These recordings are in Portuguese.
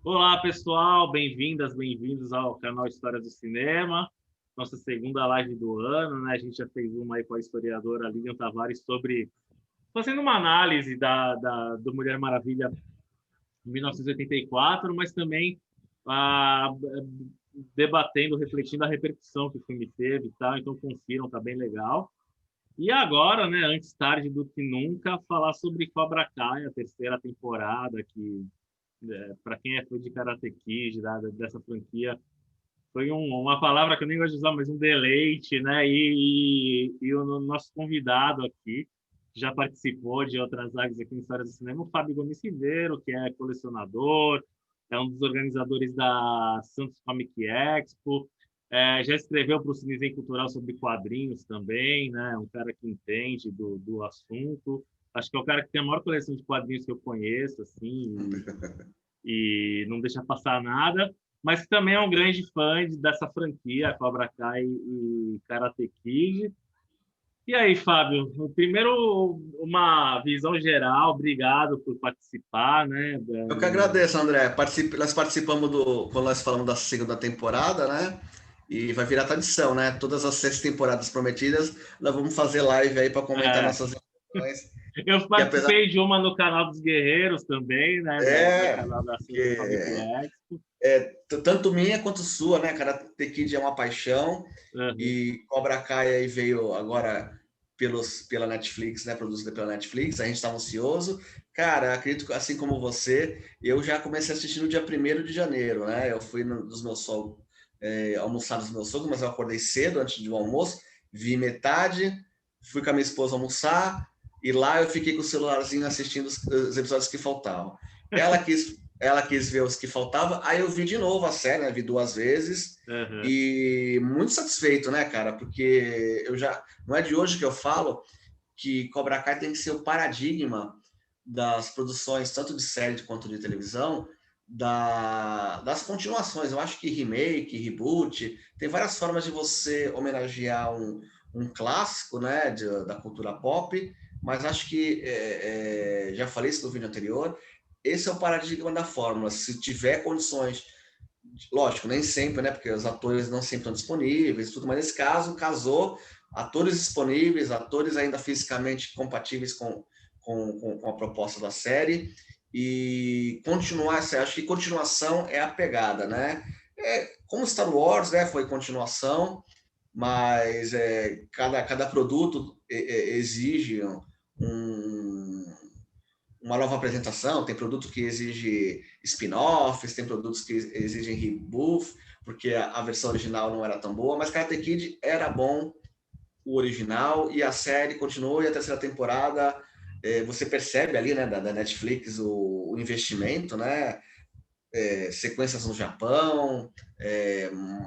Olá, pessoal, bem-vindas, bem-vindos ao canal História do Cinema, nossa segunda live do ano, né? A gente já fez uma aí com a historiadora Lilian Tavares fazendo uma análise do Mulher Maravilha em 1984, mas também ah, debatendo, refletindo a repercussão que o filme teve e tal, então confiram, tá bem legal. E agora, né, antes tarde do que nunca, falar sobre Cobra Kai, a terceira temporada, que para quem é fã de Karate Kid, dessa franquia, foi uma palavra que eu nem gosto de usar, mas um deleite, né? E o nosso convidado aqui, que já participou de outras lives aqui em Histórias do Cinema, o Fábio Gomes Ribeiro, que é colecionador, é um dos organizadores da Santos Comic Expo, já escreveu para o Cinezen Cultural sobre quadrinhos também, né? Um cara que entende do assunto. Acho que é o cara que tem a maior coleção de quadrinhos que eu conheço, assim, e não deixa passar nada, mas que também é um grande fã dessa franquia, Cobra Kai e Karate Kid. E aí, Fábio, primeiro uma visão geral, obrigado por participar, né? Eu que agradeço, André. Nós participamos quando nós falamos da segunda temporada, né? E vai virar tradição, né? Todas as 6 temporadas prometidas, nós vamos fazer live aí para comentar É, nossas impressões. eu Que apesar participei de uma no canal dos Guerreiros também, né? Do é canal da Santos Comic que Expo. tanto minha quanto sua, né? Karate Kid é uma paixão Uhum. e Cobra Kai aí veio agora pela Netflix, né? Produzida pela Netflix. A gente está ansioso. Cara, acredito que assim como você, eu já comecei a assistir no dia 1º de janeiro, né? Eu fui dos meus sogros, almoçar dos meus sogros, mas eu acordei cedo antes do almoço, vi metade, fui com a minha esposa almoçar e lá eu fiquei com o celularzinho assistindo os episódios que faltavam. Ela quis ver os que faltavam, aí eu vi de novo a série, né? Vi 2 vezes Uhum. e muito satisfeito, né, cara? Porque não é de hoje que eu falo que Cobra Kai tem que ser o paradigma das produções, tanto de série quanto de televisão, das continuações. Eu acho que remake, reboot, tem várias formas de você homenagear um clássico, né, da cultura pop, mas acho que, já falei isso no vídeo anterior, esse é o paradigma da fórmula. Se tiver condições, lógico, nem sempre, né, porque os atores não sempre estão disponíveis, tudo, mas nesse caso, casou, atores disponíveis, atores ainda fisicamente compatíveis com a proposta da série, e continuar, acho que continuação é a pegada, né? Como Star Wars, né, foi continuação, mas cada produto exige uma nova apresentação, tem produto que exige spin-offs, tem produtos que exigem rebuff, porque a versão original não era tão boa, mas Karate Kid era bom, o original, e a série continuou, e a terceira temporada, você percebe ali, né, da Netflix, o investimento, né, sequências no Japão,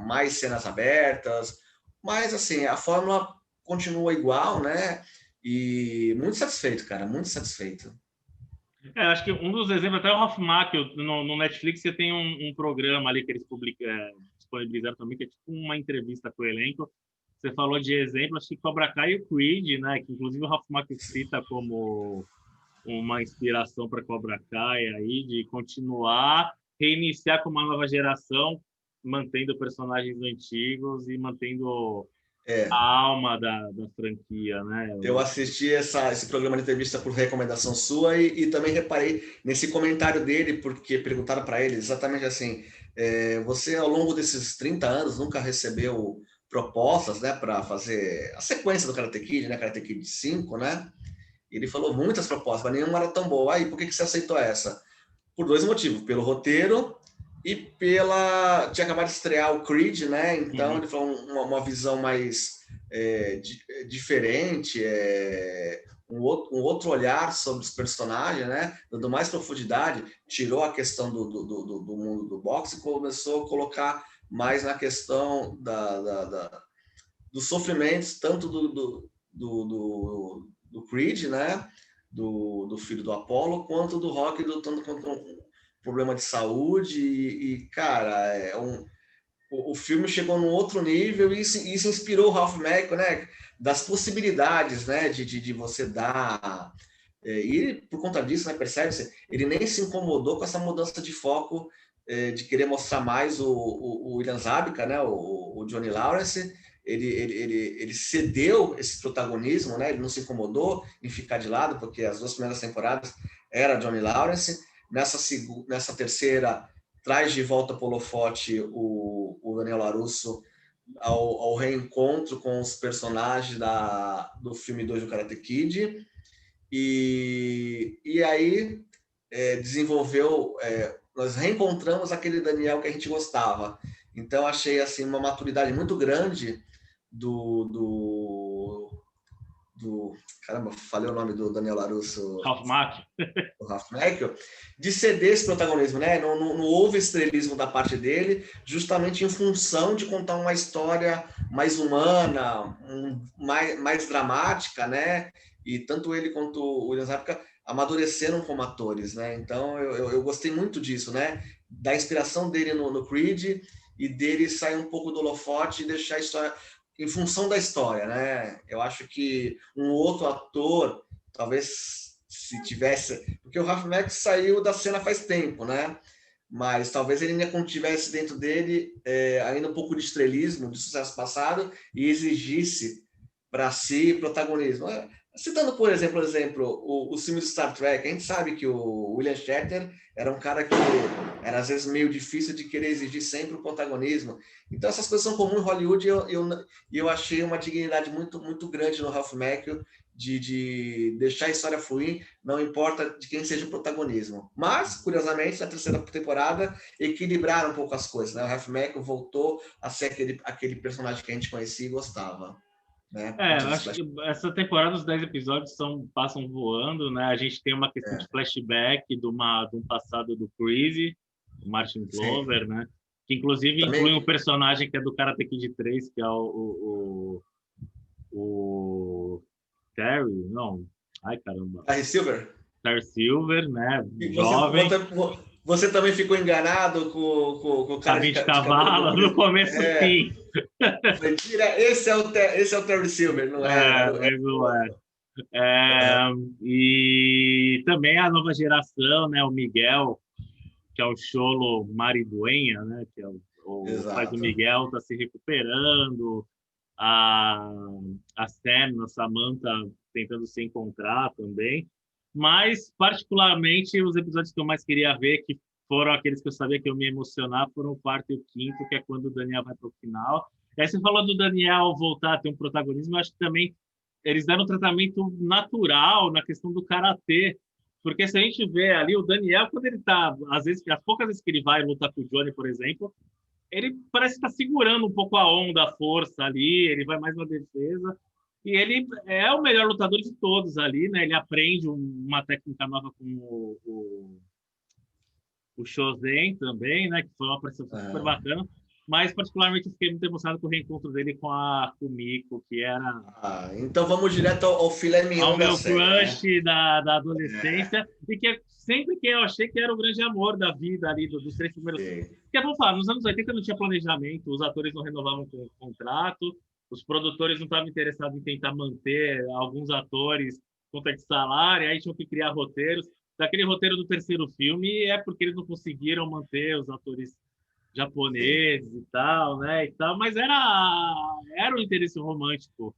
mais cenas abertas, mas assim, a fórmula continua igual, né, e muito satisfeito, cara, muito satisfeito. Acho que um dos exemplos, até o Ralph Macchio, no Netflix, você tem um programa ali que eles disponibilizaram também, que é tipo uma entrevista com o elenco. Você falou de exemplo, acho que Cobra Kai e o Creed, né? Que inclusive o Ralph Macchio cita como uma inspiração para Cobra Kai aí, de continuar, reiniciar com uma nova geração, mantendo personagens antigos e mantendo a É, alma da franquia, né? eu assisti esse programa de entrevista por recomendação sua e também reparei nesse comentário dele, porque perguntaram para ele exatamente assim: você ao longo desses 30 anos nunca recebeu propostas, né, para fazer a sequência do Karate Kid, né, Karate Kid 5, né? Ele falou muitas propostas, mas nenhuma era tão boa. Aí, por que você aceitou essa? Por 2 motivos: pelo roteiro e tinha acabado de estrear o Creed, né? Então Uhum. ele falou uma visão mais diferente, um outro olhar sobre os personagens, né? Dando mais profundidade, tirou a questão do mundo do boxe e começou a colocar mais na questão dos sofrimentos, tanto do Creed, né? Do filho do Apollo, quanto do Rock, lutando contra um problema de saúde. Cara, o filme chegou num outro nível e isso inspirou o Ralph Macchio, né? Das possibilidades, né? De você dar. E por conta disso, né, percebe-se, ele nem se incomodou com essa mudança de foco de querer mostrar mais o William Zabka, né? O Johnny Lawrence. Ele cedeu esse protagonismo, né? Ele não se incomodou em ficar de lado, porque as 2 primeiras temporadas era Johnny Lawrence. Nessa terceira, traz de volta para o holofote o Daniel LaRusso ao reencontro com os personagens do filme 2 do Karate Kid. E aí desenvolveu... nós reencontramos aquele Daniel que a gente gostava. Então, achei assim, uma maturidade muito grande caramba, falei o nome do Daniel LaRusso. Ralph Macchio. O Ralph Macchio, de ceder esse protagonismo, né? Não houve estrelismo da parte dele, justamente em função de contar uma história mais humana, mais dramática, né? E tanto ele quanto o William Zabka amadureceram como atores, né? Então, eu gostei muito disso, né? Da inspiração dele no Creed e dele sair um pouco do holofote e deixar a história em função da história, né? Eu acho que um outro ator, talvez se tivesse... Porque o Ralph Macchio saiu da cena faz tempo, né? Mas talvez ele ainda tivesse dentro dele ainda um pouco de estrelismo, de sucesso passado, e exigisse para si protagonismo. Citando, por exemplo, o filme do Star Trek, a gente sabe que o William Shatner era um cara que era, às vezes, meio difícil de querer exigir sempre o protagonismo. Então, essas coisas são comuns em Hollywood e eu achei uma dignidade muito, muito grande no Ralph Macchio de deixar a história fluir, não importa de quem seja o protagonismo. Mas, curiosamente, na terceira temporada, equilibraram um pouco as coisas, né? O Ralph Macchio voltou a ser aquele personagem que a gente conhecia e gostava. Né? Eu acho que essa temporada, os 10 episódios passam voando, né? A gente tem uma questão de flashback de um passado do Crazy, o Martin Glover, sim, né? Que inclusive também inclui um personagem que é do Karate Kid 3, que é o Terry, não, ai caramba. Terry Silver. Terry Silver, né? E você também ficou enganado com o cara de cavalo no começo, sim. Mentira, esse é o Terry Silver, não é? Mas não é. E também a nova geração, né? O Miguel, que é o Cholo Mariduenha, né? Que é o pai do Miguel, está se recuperando. A Sam, a Samantha, tentando se encontrar também. Mas, particularmente, os episódios que eu mais queria ver, que foram aqueles que eu sabia que eu me emocionar, foram o 4º e o 5º, que é quando o Daniel vai para o final. E aí você falou do Daniel voltar a ter um protagonismo, eu acho que também eles deram um tratamento natural na questão do karatê, porque se a gente vê ali o Daniel, quando ele está, às vezes, as poucas vezes que ele vai lutar com o Johnny, por exemplo, ele parece estar segurando um pouco a onda, a força ali, ele vai mais na defesa, e ele é o melhor lutador de todos ali, né? Ele aprende uma técnica nova com o Shozen também, né? Que foi uma apresentação super bacana. Mas, particularmente, eu fiquei muito emocionado com o reencontro dele com a Kumiko, que era... então vamos direto ao filé mignon ao meu crush, né? da adolescência, e que sempre que eu achei que era o grande amor da vida ali, dos 3 primeiros... Porque, vamos falar, nos anos 80 não tinha planejamento, os atores não renovavam o contrato, os produtores não estavam interessados em tentar manter alguns atores conta de salário, aí tinham que criar roteiros. Daquele roteiro do 3º filme é porque eles não conseguiram manter os atores japoneses e tal, né? Mas era um interesse romântico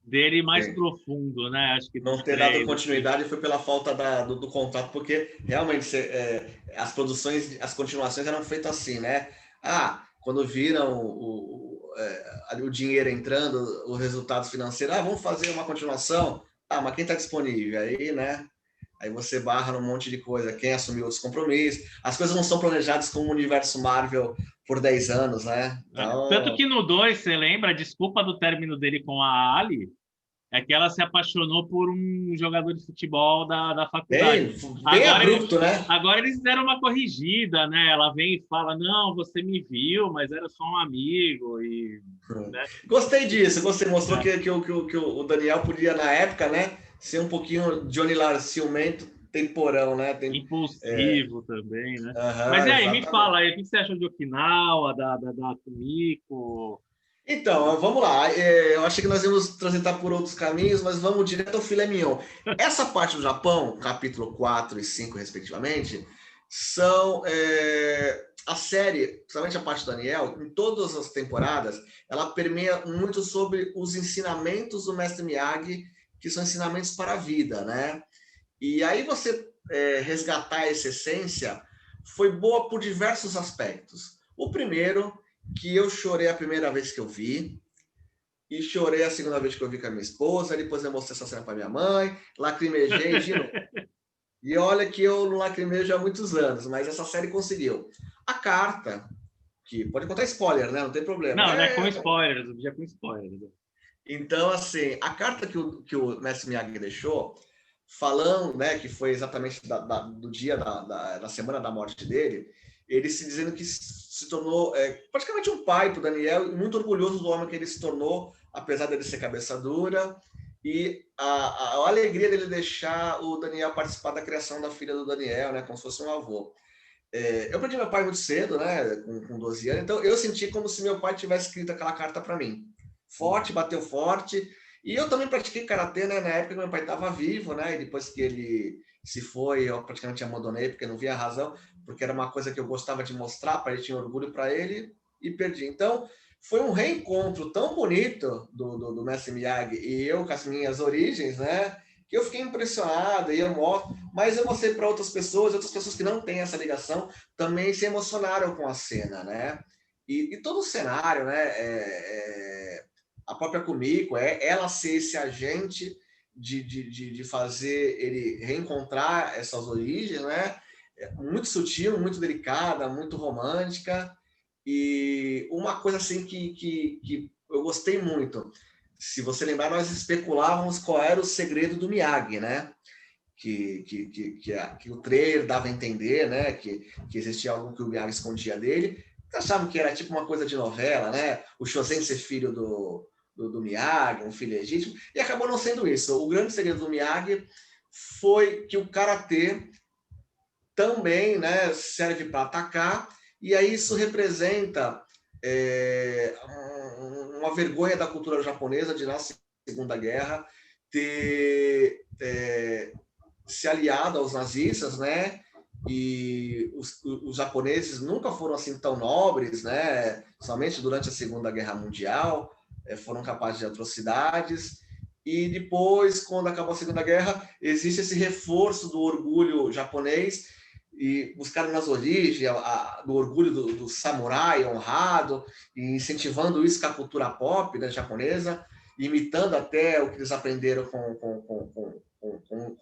dele mais profundo, né? Acho que não ter dado continuidade foi pela falta do contrato, porque realmente as produções, as continuações eram feitas assim, né? Quando viram o dinheiro entrando, os resultados financeiros, vamos fazer uma continuação, mas quem está disponível? Aí, né? Aí você barra num monte de coisa, quem assumiu outros compromissos. As coisas não são planejadas como o universo Marvel por 10 anos, né? Então... Tanto que no 2, você lembra, a desculpa do término dele com a Ali é que ela se apaixonou por um jogador de futebol da faculdade. Bem abrupto, né? Agora eles deram uma corrigida, né? Ela vem e fala, não, você me viu, mas era só um amigo. Né? Gostei disso, você mostrou que o Daniel podia, na época, né, ser um pouquinho Johnny Lawrence, ciumento, temporão, né? Impulsivo também, né? Mas e aí, exatamente. Me fala aí, o que você achou de Okinawa, da Kumiko? Então, vamos lá. Eu achei que nós íamos transitar por outros caminhos, mas vamos direto ao filé mignon. Essa parte do Japão, capítulo 4 e 5, respectivamente, são a série, principalmente a parte do Daniel, em todas as temporadas, ela permeia muito sobre os ensinamentos do mestre Miyagi, que são ensinamentos para a vida, né? E aí você resgatar essa essência foi boa por diversos aspectos. O primeiro, que eu chorei a primeira vez que eu vi, e chorei a segunda vez que eu vi com a minha esposa, depois eu mostrei essa cena para minha mãe, lacrimejei de novo. E olha que eu não lacrimejo há muitos anos, mas essa série conseguiu. A carta, que pode contar spoiler, né? Não tem problema. Não, já com spoilers, já com spoilers. Então, assim, a carta que o mestre Miyagi deixou, falando, né, que foi exatamente do dia da semana da morte dele, ele se dizendo que se tornou praticamente um pai para o Daniel, e muito orgulhoso do homem que ele se tornou, apesar dele ser cabeça dura, e a alegria dele deixar o Daniel participar da criação da filha do Daniel, né, como se fosse um avô. Eu perdi meu pai muito cedo, né, com 12 anos, então eu senti como se meu pai tivesse escrito aquela carta para mim. Forte, bateu forte. E eu também pratiquei karatê, né, na época que meu pai estava vivo, né, e depois que ele se foi, eu praticamente abandonei, porque não via razão, porque era uma coisa que eu gostava de mostrar, para ele tinha orgulho para ele, e perdi. Então, foi um reencontro tão bonito do mestre Miyagi e eu com as minhas origens, né, que eu fiquei impressionado, e eu mostro, mas eu mostrei para outras pessoas que não têm essa ligação, também se emocionaram com a cena, né, e todo o cenário, né, a própria Kumiko, ela ser esse agente de fazer ele reencontrar essas origens, né? Muito sutil, muito delicada, muito romântica. E uma coisa assim que eu gostei muito, se você lembrar, nós especulávamos qual era o segredo do Miyagi, né? Que o trailer dava a entender, né? Que existia algo que o Miyagi escondia dele. Achavam que era tipo uma coisa de novela, né? O Shosen ser filho do Miyagi, um filho legítimo, e acabou não sendo isso. O grande segredo do Miyagi foi que o karatê também, né, serve para atacar, e aí isso representa uma vergonha da cultura japonesa de na Segunda Guerra ter se aliado aos nazistas, né? E os japoneses nunca foram assim tão nobres, né? Somente durante a Segunda Guerra Mundial foram capazes de atrocidades. E depois, quando acabou a Segunda Guerra, existe esse reforço do orgulho japonês e buscaram nas origens do orgulho do samurai honrado, e incentivando isso com a cultura pop, né, japonesa, imitando até o que eles aprenderam com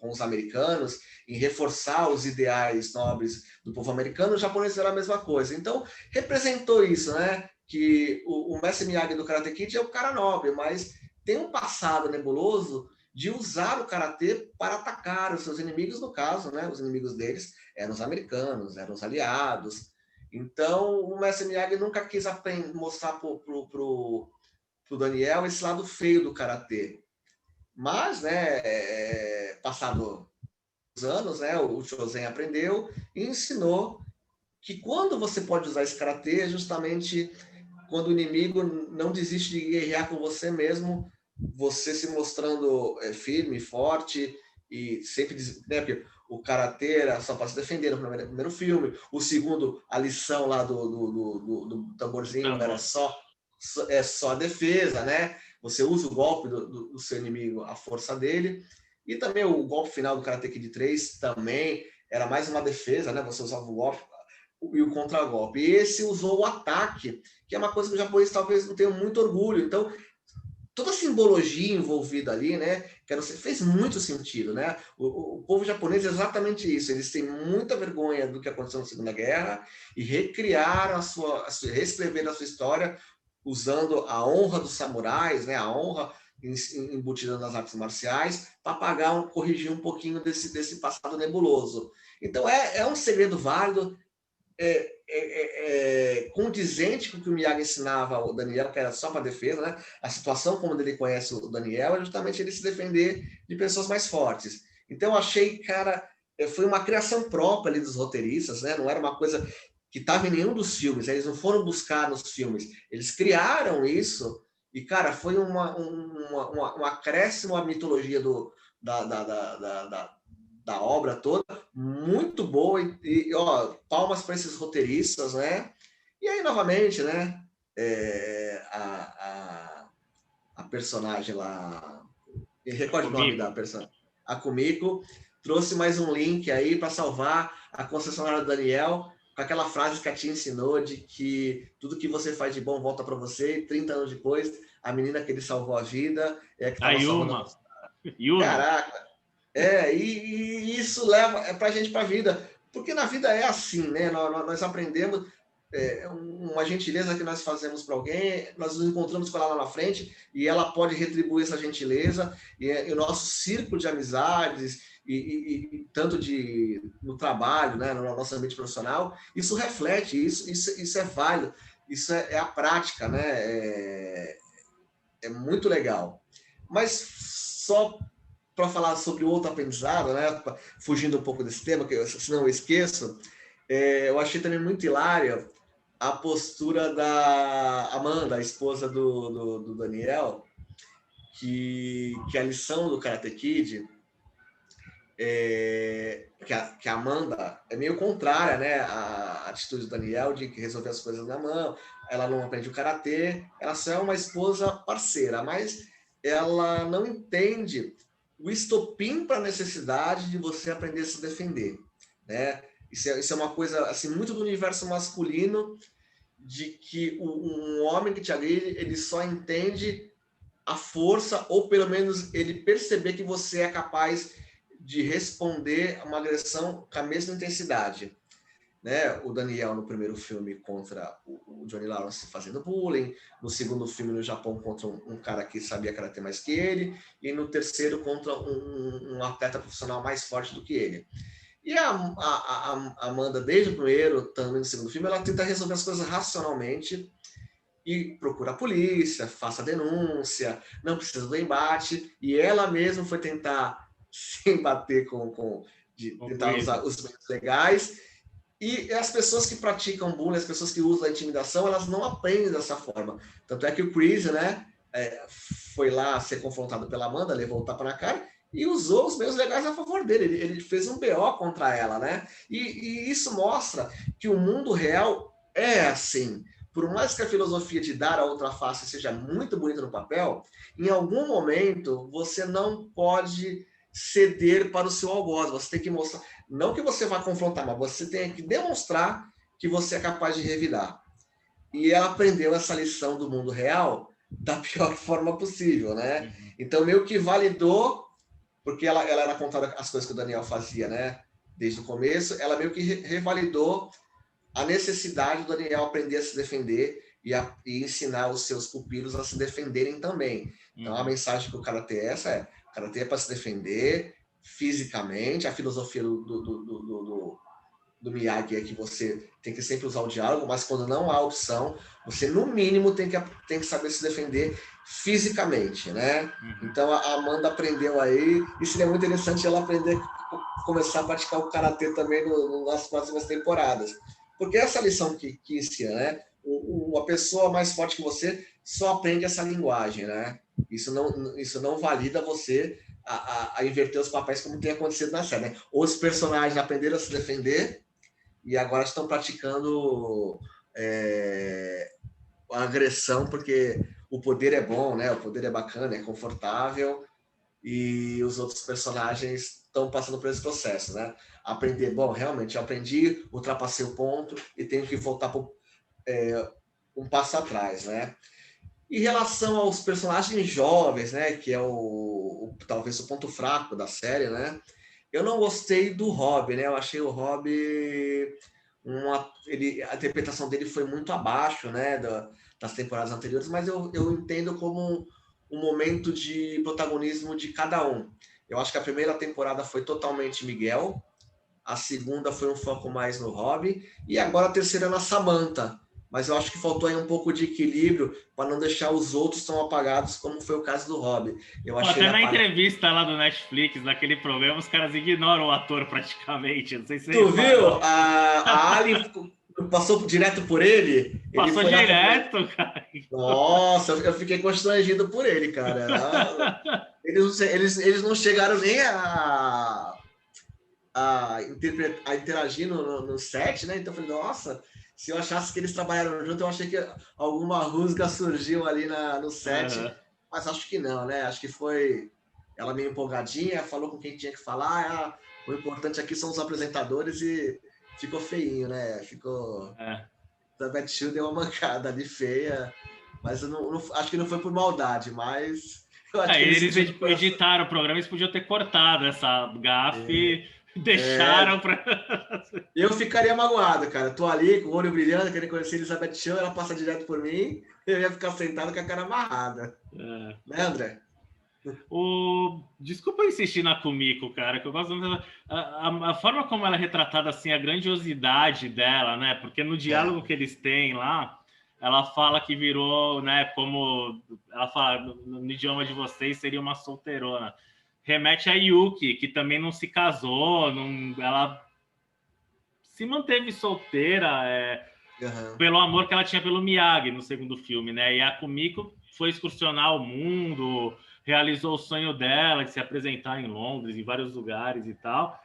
os americanos, em reforçar os ideais nobres do povo americano. Os japoneses eram a mesma coisa. Então, representou isso, né? Que o mestre Miyagi do Karate Kid é o cara nobre, mas tem um passado nebuloso de usar o karatê para atacar os seus inimigos, no caso, né? Os inimigos deles eram os americanos, eram os aliados. Então, o mestre Miyagi nunca quis mostrar pro Daniel esse lado feio do karatê. Mas, né, passado os anos, né, o Shosen aprendeu e ensinou que quando você pode usar esse karatê é justamente quando o inimigo não desiste de guerrear com você mesmo, você se mostrando firme, forte e sempre, né, porque o karatê era só para se defender no primeiro filme, o segundo, a lição lá do tamborzinho era só a defesa, né? Você usa o golpe do seu inimigo, a força dele, e também o golpe final do Karate Kid 3 também era mais uma defesa, né? Você usava o golpe e o contragolpe. E esse usou o ataque, que é uma coisa que os japoneses talvez não tenham muito orgulho. Então, toda a simbologia envolvida ali, né? Fez muito sentido, né? O povo japonês é exatamente isso. Eles têm muita vergonha do que aconteceu na Segunda Guerra e recriaram reescreveram a sua história usando a honra dos samurais, né? A honra embutida nas artes marciais, para corrigir um pouquinho desse passado nebuloso. Então, é um segredo válido, condizente com o que o Miyagi ensinava ao Daniel, que era só para defesa, né? A situação como ele conhece o Daniel é justamente ele se defender de pessoas mais fortes. Então, eu achei, cara, foi uma criação própria ali dos roteiristas, né? Não era uma coisa que estava em nenhum dos filmes, eles não foram buscar nos filmes, eles criaram isso, e, cara, foi um acréscimo à mitologia da obra toda, muito boa, e ó, palmas para esses roteiristas, né? E aí, novamente, né? A personagem lá, me recorde o nome da personagem, a Kumiko, trouxe mais um link aí para salvar a concessionária do Daniel, com aquela frase que a tia ensinou de que tudo que você faz de bom volta para você, e 30 anos depois, a menina que ele salvou a vida é a que estava salvando a Caraca! E isso leva pra gente pra vida. Porque na vida é assim, né? Nós aprendemos uma gentileza que nós fazemos para alguém, nós nos encontramos com ela lá na frente e ela pode retribuir essa gentileza. E o nosso círculo de amizades, e tanto no trabalho, né? No nosso ambiente profissional, isso reflete, isso é válido, isso é a prática, né? É muito legal. Mas só para falar sobre outro aprendizado, né? Fugindo um pouco desse tema, que senão eu esqueço, eu achei também muito hilária a postura da Amanda, a esposa do Daniel, que a lição do Karate Kid, que a Amanda é meio contrária, né? A atitude do Daniel de resolver as coisas na mão, ela não aprende o Karatê, ela só é uma esposa parceira, mas ela não entende o estopim para a necessidade de você aprender a se defender, né? Isso é uma coisa assim muito do universo masculino, de que um homem que te agride, ele só entende a força, ou pelo menos ele perceber que você é capaz de responder a uma agressão com a mesma intensidade, né? O Daniel no primeiro filme contra o Johnny Lawrence fazendo bullying, no segundo filme no Japão contra um cara que sabia karatê mais que ele, e no terceiro contra um atleta profissional mais forte do que ele. E a Amanda, desde o primeiro, também no segundo filme, ela tenta resolver as coisas racionalmente e procura a polícia, faça a denúncia, não precisa do embate, e ela mesma foi tentar se embater tentar usar os meios legais. E as pessoas que praticam bullying, as pessoas que usam a intimidação, elas não aprendem dessa forma. Tanto é que o Chris, né, foi lá ser confrontado pela Amanda, levou o tapa na cara e usou os meios legais a favor dele. Ele fez um BO contra ela, né? E isso mostra que o mundo real é assim. Por mais que a filosofia de dar a outra face seja muito bonita no papel, em algum momento você não pode ceder para o seu algoz. Você tem que mostrar, não que você vá confrontar, mas você tem que demonstrar que você é capaz de revidar. E ela aprendeu essa lição do mundo real da pior forma possível, né? Então, meio que validou, porque ela era contada as coisas que o Daniel fazia, né? Desde o começo, ela meio que revalidou a necessidade do Daniel aprender a se defender e ensinar os seus pupilos a se defenderem também. Então, a mensagem que o Karatê é essa: o Karatê é para se defender fisicamente. A filosofia do Miyagi é que você tem que sempre usar o diálogo, mas quando não há opção, você no mínimo tem que saber se defender fisicamente, né? Então a Amanda aprendeu aí, e seria muito interessante ela aprender, começar a praticar o Karatê também nas próximas temporadas. Porque essa lição que ensina, né? Uma pessoa mais forte que você só aprende essa linguagem, né? Isso não valida você a inverter os papéis como tem acontecido na série, né? Os personagens aprenderam a se defender e agora estão praticando a agressão, porque o poder é bom, né? O poder é bacana, é confortável, e os outros personagens estão passando por esse processo, né? Aprender, bom, realmente, eu aprendi, ultrapassei o ponto e tenho que voltar um passo atrás, né? Em relação aos personagens jovens, né, que é talvez o ponto fraco da série, né? Eu não gostei do Rob, né? Eu achei o Rob a interpretação dele foi muito abaixo, né, das temporadas anteriores, mas eu entendo como um momento de protagonismo de cada um. Eu acho que a primeira temporada foi totalmente Miguel, a segunda foi um foco mais no Rob, e agora a terceira na Samantha. Mas eu acho que faltou aí um pouco de equilíbrio para não deixar os outros tão apagados, como foi o caso do Rob. Até na entrevista lá do Netflix, naquele programa, os caras ignoram o ator praticamente. Não sei se tu viu? A Ali passou direto por ele? Passou ele foi direto, cara. Nossa, eu fiquei constrangido por ele, cara. Eles não chegaram nem a interagir no set, né? Então eu falei, nossa, se eu achasse que eles trabalharam junto, eu achei que alguma rusga surgiu ali no set, mas acho que não, né? Acho que foi ela meio empolgadinha, falou com quem tinha que falar, o importante aqui são os apresentadores e ficou feinho, né? Ficou... A Beth Chill deu uma mancada ali feia, mas eu não, acho que não foi por maldade, mas eu acho que eles editaram o programa, eles podiam ter cortado essa gafe e deixaram para... Eu ficaria magoado, cara. Tô ali com o olho brilhando, querendo conhecer Elizabeth Chan, ela passa direto por mim, eu ia ficar sentado com a cara amarrada. Né, André? Desculpa insistir na Kumiko, cara, que eu gosto a forma como ela é retratada, assim, a grandiosidade dela, né? Porque no diálogo que eles têm lá, ela fala que virou, né? Como ela fala no idioma de vocês, seria uma solteirona. Remete a Yuki, que também não se casou, ela se manteve solteira pelo amor que ela tinha pelo Miyagi no segundo filme, né? E a Kumiko foi excursionar o mundo, realizou o sonho dela de se apresentar em Londres, em vários lugares e tal.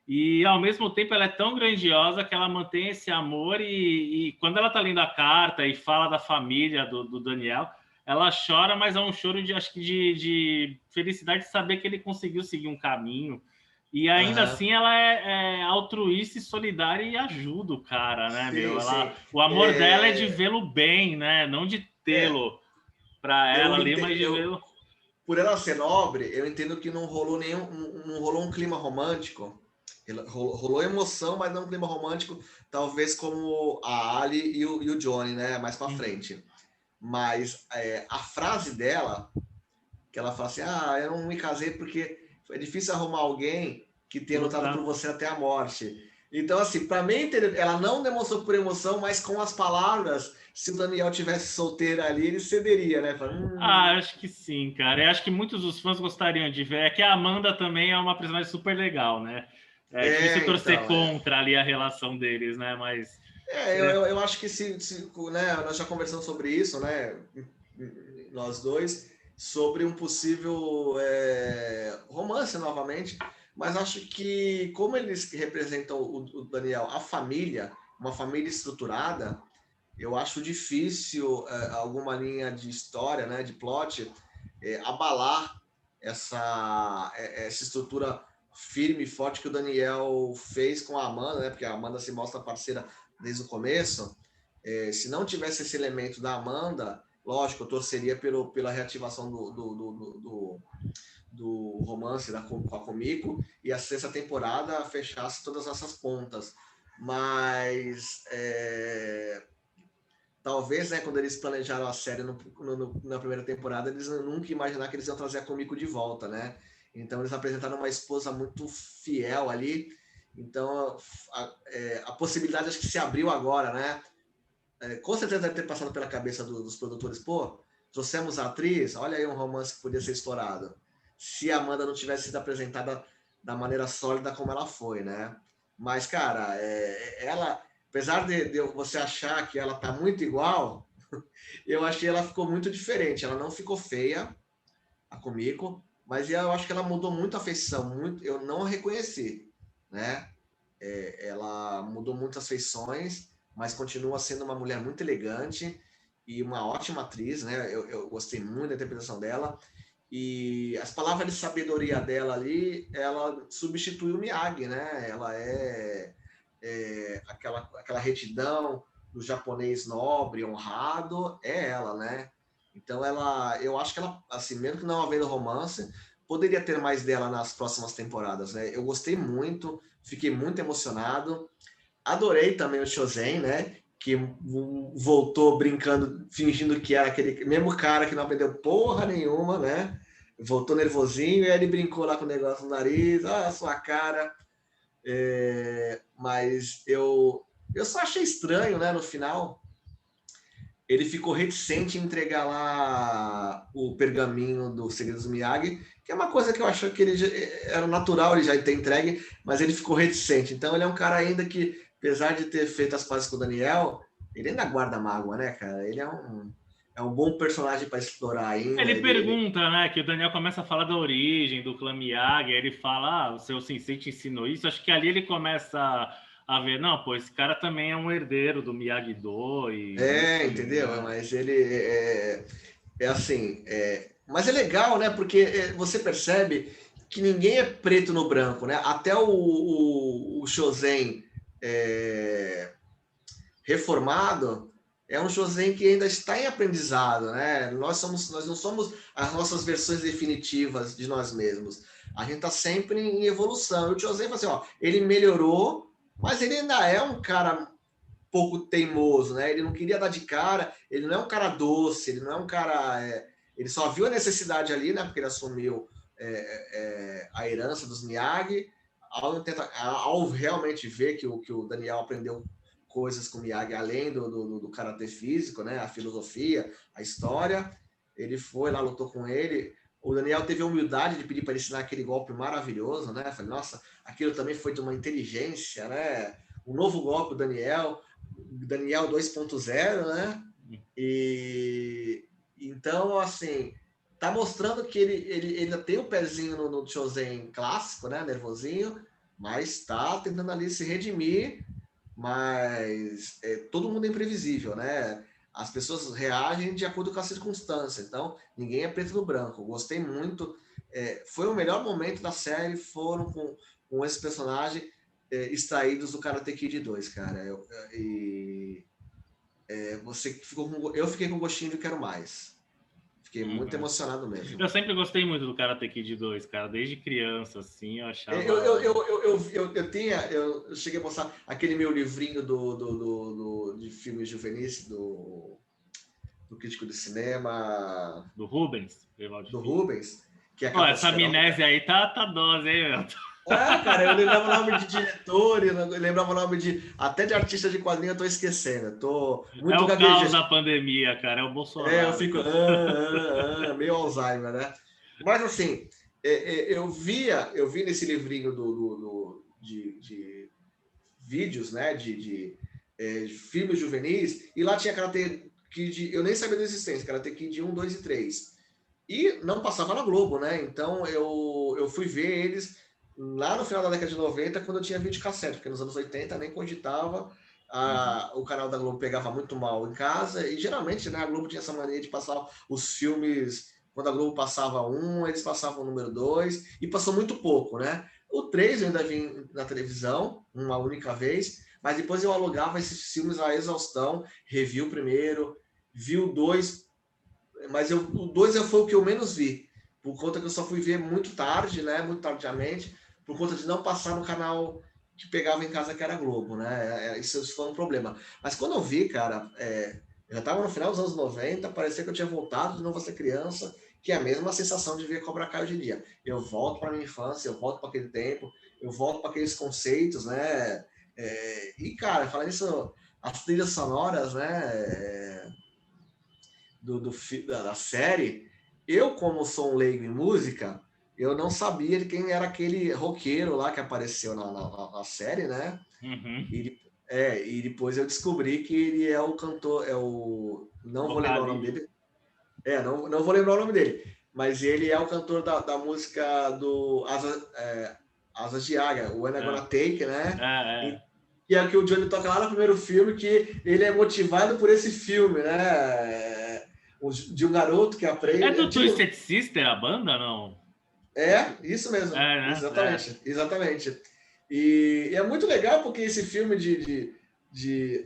E, ao mesmo tempo, ela é tão grandiosa que ela mantém esse amor e quando ela está lendo a carta e fala da família do Daniel, ela chora, mas é um choro de felicidade de saber que ele conseguiu seguir um caminho. E ainda assim ela é altruísta e solidária e ajuda o cara, né, meu? O amor dela é de vê-lo bem, né? Não de tê-lo para ela ali, mas de vê-lo... Por ela ser nobre, eu entendo que não rolou um clima romântico. Rolou emoção, mas não um clima romântico, talvez como a Ali e o Johnny, né? Mais para frente. Mas a frase dela, que ela fala assim, eu não me casei porque é difícil arrumar alguém que tenha lutado por você até a morte. Então, assim, para mim, ela não demonstrou por emoção, mas com as palavras, se o Daniel tivesse solteiro ali, ele cederia, né? Acho que sim, cara. Eu acho que muitos dos fãs gostariam de ver. É que a Amanda também é uma personagem super legal, né? É difícil torcer contra ali a relação deles, né? Mas... eu acho que né, nós já conversamos sobre isso, né? Nós dois, sobre um possível romance novamente, mas acho que como eles representam o Daniel, a família, uma família estruturada, eu acho difícil alguma linha de história, né, de plot, abalar essa estrutura firme e forte que o Daniel fez com a Amanda, né, porque a Amanda se mostra parceira desde o começo. Se não tivesse esse elemento da Amanda, lógico, eu torceria pela reativação do romance com a Kumiko e a sexta temporada fechasse todas essas pontas. Mas talvez, né, quando eles planejaram a série na primeira temporada, eles nunca imaginaram que eles iam trazer a Kumiko de volta, né? Então eles apresentaram uma esposa muito fiel ali. Então a possibilidade acho que se abriu agora, né? Com certeza deve ter passado pela cabeça dos produtores, trouxemos a atriz, olha aí um romance que podia ser explorado. Se a Amanda não tivesse sido apresentada da maneira sólida como ela foi, né? Mas, cara, ela, apesar de você achar que ela tá muito igual, eu achei ela ficou muito diferente. Ela não ficou feia, a Kumiko, mas eu acho que ela mudou muito a feição, eu não a reconheci, né? Ela mudou muito as feições, mas continua sendo uma mulher muito elegante e uma ótima atriz, né? Eu gostei muito da interpretação dela. E as palavras de sabedoria dela ali, ela substitui o Miyagi, né? Ela aquela retidão do japonês nobre, honrado, é ela, né? Então eu acho que ela, assim, mesmo que não havendo romance, poderia ter mais dela nas próximas temporadas, né? Eu gostei muito, fiquei muito emocionado. Adorei também o Shozen, né? Que voltou brincando, fingindo que era aquele mesmo cara que não aprendeu porra nenhuma, né? Voltou nervosinho e aí ele brincou lá com o negócio no nariz, a sua cara. Mas eu só achei estranho, né? No final, ele ficou reticente em entregar lá o pergaminho do Segredos do Miyagi, que é uma coisa que eu acho que era natural ele já ter entregue, mas ele ficou reticente. Então ele é um cara ainda que, apesar de ter feito as pazes com o Daniel, ele ainda guarda mágoa, né, cara? Ele é é um bom personagem para explorar ainda. Ele pergunta, né, que o Daniel começa a falar da origem do clã Miyagi, aí ele fala, o seu sensei te ensinou isso. Acho que ali ele começa a ver, não, pô, esse cara também é um herdeiro do Miyagi-Do. Entendeu? Mas ele assim, mas é legal, né? Porque você percebe que ninguém é preto no branco, né? Até o Shozen reformado é um Shozen que ainda está em aprendizado, né? Nós não somos as nossas versões definitivas de nós mesmos. A gente está sempre em evolução. E o Shozen, assim, ó, ele melhorou, mas ele ainda é um cara pouco teimoso, né? Ele não queria dar de cara, ele não é um cara doce, ele não é um cara... ele só viu a necessidade ali, né? Porque ele assumiu a herança dos Miyagi, ao realmente ver que o Daniel aprendeu coisas com o Miyagi, além do karatê físico, né? A filosofia, a história, ele foi lá, lutou com ele. O Daniel teve a humildade de pedir para ele ensinar aquele golpe maravilhoso, né? Falei, nossa, aquilo também foi de uma inteligência, né? Um novo golpe do Daniel 2.0, né? E então, assim, tá mostrando que ele ainda tem o pezinho no Shozen clássico, né? Nervosinho, mas tá tentando ali se redimir, mas todo mundo é imprevisível, né? As pessoas reagem de acordo com a circunstância, então ninguém é preto no branco. Gostei muito, foi o melhor momento da série, foram com esse personagem extraídos do Karate Kid 2, cara. Eu fiquei com gostinho de quero mais. Fiquei muito emocionado mesmo. Eu sempre gostei muito do Karate Kid 2, cara. Desde criança, assim, eu achava... Eu cheguei a mostrar aquele meu livrinho de filmes juvenis do crítico de cinema... Do Rubens. Do Rubens. Que pô, essa amnésia aí tá dose, hein, meu? Cara, eu lembrava o nome de diretor, eu lembrava o nome até de artista de quadrinho, eu tô esquecendo. Tô muito o caos da pandemia, cara, é o Bolsonaro. Eu fico meio Alzheimer, né? Mas assim, eu vi nesse livrinho de vídeos, né? De filmes juvenis, e lá tinha Karate Kid, eu nem sabia da existência, Karate Kid 1, 2 e 3. E não passava na Globo, né? Então eu fui ver eles lá no final da década de 90, quando eu tinha videocassete, porque nos anos 80 nem cogitava, o canal da Globo pegava muito mal em casa, e geralmente, né, a Globo tinha essa mania de passar os filmes, quando a Globo passava eles passavam o número 2, e passou muito pouco, né? O 3 eu ainda vi na televisão, uma única vez, mas depois eu alugava esses filmes à exaustão, revi o primeiro, vi o 2, mas o 2 foi o que eu menos vi, por conta que eu só fui ver muito tarde, né, muito tardiamente, por conta de não passar no canal que pegava em casa, que era Globo, né? Isso foi um problema. Mas quando eu vi, cara, eu já estava no final dos anos 90, parecia que eu tinha voltado de novo a ser criança, que é a mesma sensação de ver Cobra Kai hoje em dia. Eu volto para minha infância, eu volto para aquele tempo, eu volto para aqueles conceitos, né? E, cara, falando isso, as trilhas sonoras, né? Da série, eu, como sou um leigo em música, eu não sabia de quem era aquele roqueiro lá que apareceu na série, né? Uhum. E depois eu descobri que ele é o cantor, não vou lembrar o nome dele. Não vou lembrar o nome dele, mas ele é o cantor da música do Asas de Águia, o When I Gonna Take, né? E é que o Johnny toca lá no primeiro filme, que ele é motivado por esse filme, né? De um garoto que aprende... É do Twisted Sister a banda, não? Isso mesmo. Né? Exatamente. E é muito legal porque esse filme de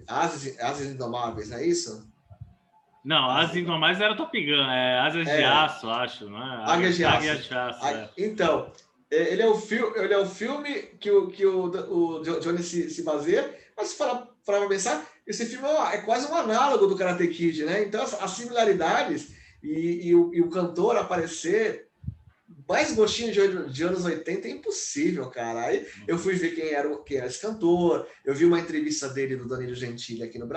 Asas Indomáveis, não é isso? Não, Asas Indomáveis era Top Gun, Asas de Aço, acho, não é? Águias de Aço. Então, ele é o filme que o Johnny se baseia, mas se parar para pensar, esse filme é quase um análogo do Karate Kid, né? Então, as similaridades e o cantor aparecer... Mais gostinho de anos 80 é impossível, cara. Aí eu fui ver quem era esse cantor, eu vi uma entrevista dele do Danilo Gentili aqui no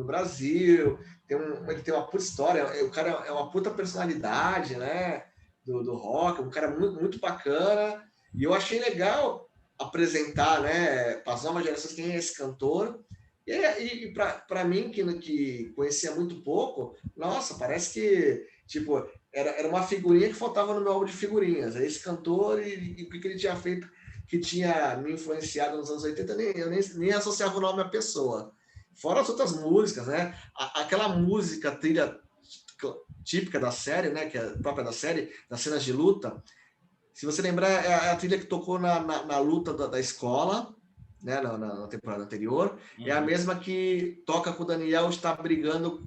Brasil, ele tem uma puta história, o cara é uma puta personalidade, né, do rock, um cara muito, muito bacana, e eu achei legal apresentar, né, para as novas gerações quem é esse cantor, E para mim, que conhecia muito pouco, nossa, parece que, tipo, era uma figurinha que faltava no meu álbum de figurinhas. É esse cantor e o que ele tinha feito, que tinha me influenciado nos anos 80, eu nem associava o nome à pessoa. Fora as outras músicas, né? Aquela música, trilha típica da série, né? Que é própria da série, das cenas de luta. Se você lembrar, é a trilha que tocou na luta da escola, né, na temporada anterior. É a mesma que toca com o Daniel, está brigando,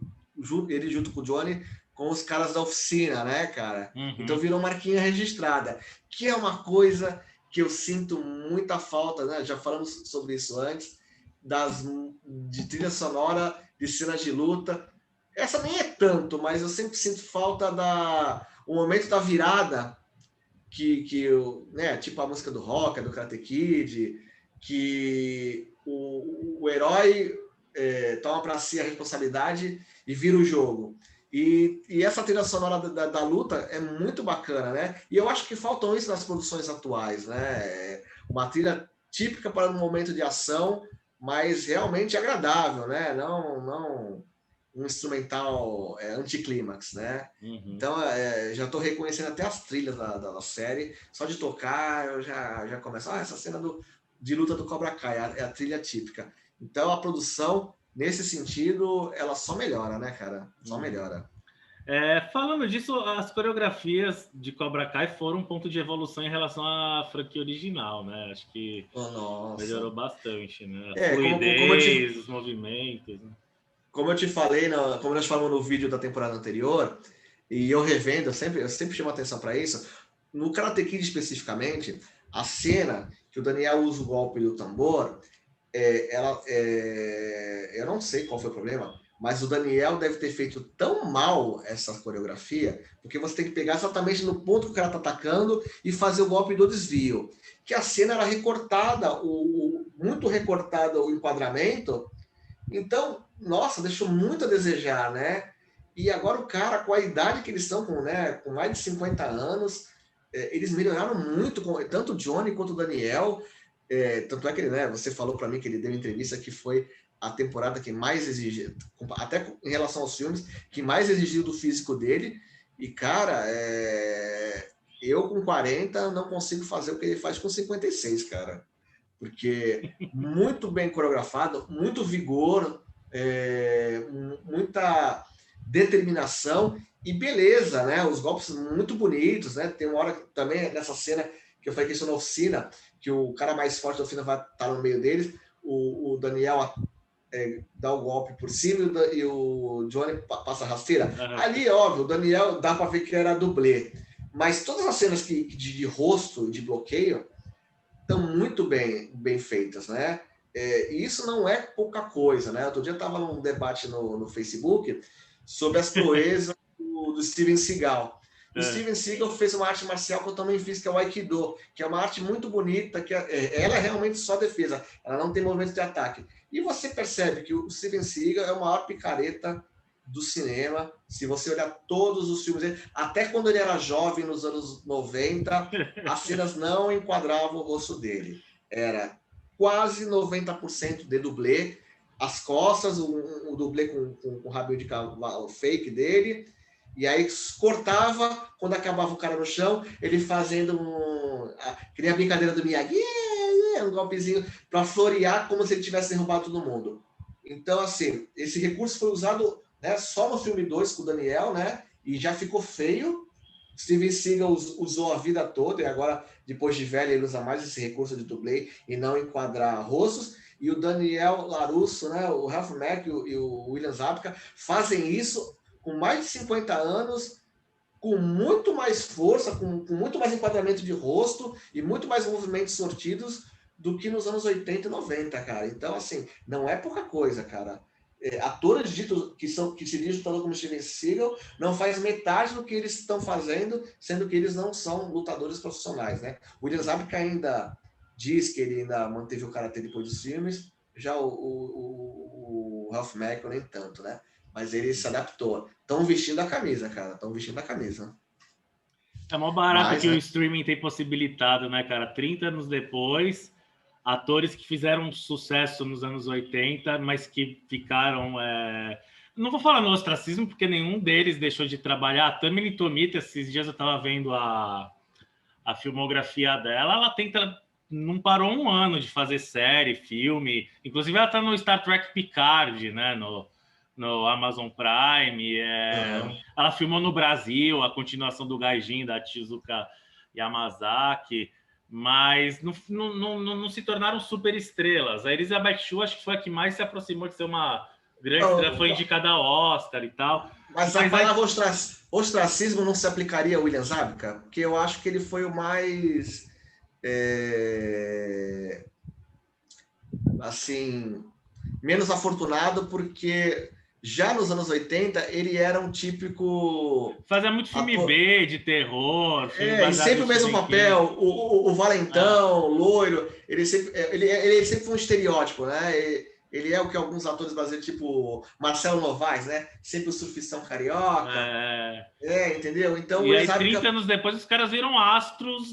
ele junto com o Johnny, com os caras da oficina, né, cara? Então virou marquinha registrada, que é uma coisa que eu sinto muita falta, né? Já falamos sobre isso antes, de trilha sonora, de cenas de luta. Essa nem é tanto, mas eu sempre sinto falta o momento da virada né, tipo a música do Rock, do Karate Kid, que o herói toma para si a responsabilidade e vira o jogo. E essa trilha sonora da luta é muito bacana, né? E eu acho que faltam isso nas produções atuais, né? Uma trilha típica para um momento de ação, mas realmente agradável, né? Não um instrumental anticlímax, né? Então, já estou reconhecendo até as trilhas da série. Só de tocar, eu já começo. Essa cena de luta do Cobra Kai é a trilha típica. Então, a produção, nesse sentido, ela só melhora, né, cara? Só melhora. Falando disso, as coreografias de Cobra Kai foram um ponto de evolução em relação à franquia original, né? Acho que melhorou bastante, né? A fluidez, os movimentos. Né? Como eu te falei, como nós falamos no vídeo da temporada anterior, e eu revendo, eu sempre chamo atenção para isso, no Karate Kid especificamente, a cena que o Daniel usa o golpe do tambor, eu não sei qual foi o problema, mas o Daniel deve ter feito tão mal essa coreografia, porque você tem que pegar exatamente no ponto que o cara está atacando e fazer o golpe do desvio, que a cena era recortada, muito recortada o enquadramento. Então, nossa, deixou muito a desejar, né? E agora o cara, com a idade que eles estão, com mais de 50 anos, eles melhoraram muito, tanto o Johnny quanto o Daniel. Tanto é que ele, né, você falou para mim que ele deu entrevista que foi a temporada que mais exigiu, até em relação aos filmes, que mais exigiu do físico dele. E, cara, eu com 40 não consigo fazer o que ele faz com 56, cara. Porque muito bem coreografado, muito vigor, muita determinação e beleza, né? Os golpes muito bonitos, né? Tem uma hora também nessa cena que eu falei que isso na oficina, que o cara mais forte da oficina vai estar no meio deles, o Daniel dá o golpe por cima e o Johnny passa a rasteira. Ali, óbvio, o Daniel dá para ver que era dublê. Mas todas as cenas de rosto, de bloqueio, estão muito bem feitas, né? Isso não é pouca coisa, né? Outro dia eu estava num debate no Facebook sobre as proezas do Steven Seagal. O Steven Seagal fez uma arte marcial que eu também fiz, que é o Aikido, que é uma arte muito bonita, que ela é realmente só defesa, ela não tem movimento de ataque. E você percebe que o Steven Seagal é o maior picareta do cinema, se você olhar todos os filmes dele, até quando ele era jovem, nos anos 90, as cenas não enquadravam o rosto dele. Era quase 90% de dublê, as costas, o dublê com o rabinho de cavalo fake dele, e aí cortava, quando acabava o cara no chão, ele fazendo que nem a brincadeira do Miyagi, um golpezinho para florear como se ele tivesse derrubado todo mundo. Então, assim, esse recurso foi usado, né, só no filme 2 com o Daniel, né, e já ficou feio. Steven Seagal usou a vida toda e agora, depois de velho, ele usa mais esse recurso de dublê e não enquadrar rostos. E o Daniel LaRusso, né, o Ralph Mack e o William Zabka fazem isso com mais de 50 anos, com muito mais força, com muito mais enquadramento de rosto e muito mais movimentos sortidos do que nos anos 80 e 90, cara. Então, assim, não é pouca coisa, cara. Atores ditos que se dizem como Steven Seagal não faz metade do que eles estão fazendo, sendo que eles não são lutadores profissionais, né? O William Zabka ainda diz que ele ainda manteve o karatê depois dos filmes, já o Ralph Macchio nem tanto, né? Mas ele se adaptou. Estão vestindo a camisa, cara. Estão vestindo a camisa. É mó barato que o streaming tem possibilitado, né, cara? 30 anos depois, atores que fizeram sucesso nos anos 80, mas que ficaram... Não vou falar no ostracismo, porque nenhum deles deixou de trabalhar. A Tammany Tomita, esses dias eu estava vendo a filmografia dela, ela não parou um ano de fazer série, filme. Inclusive, ela está no Star Trek Picard, né? No Amazon Prime. Ela filmou no Brasil a continuação do Gaijin, da Tezuka Yamazaki, mas não se tornaram super estrelas. A Elizabeth Shue acho que foi a que mais se aproximou de ser uma grande estrela, foi indicada a Oscar e tal. Mas a palavra ostracismo não se aplicaria a William Zabka? Porque eu acho que ele foi o mais... assim, menos afortunado, porque já nos anos 80 ele era um típico... Fazia muito filme B, de terror. E sempre o mesmo papel, o valentão, loiro, ele sempre foi um estereótipo, né? Ele é o que alguns atores brasileiros, tipo Marcelo Novaes, né? Sempre o surfistão carioca. Entendeu? Então, e aí, 30 anos depois, os caras viram astros,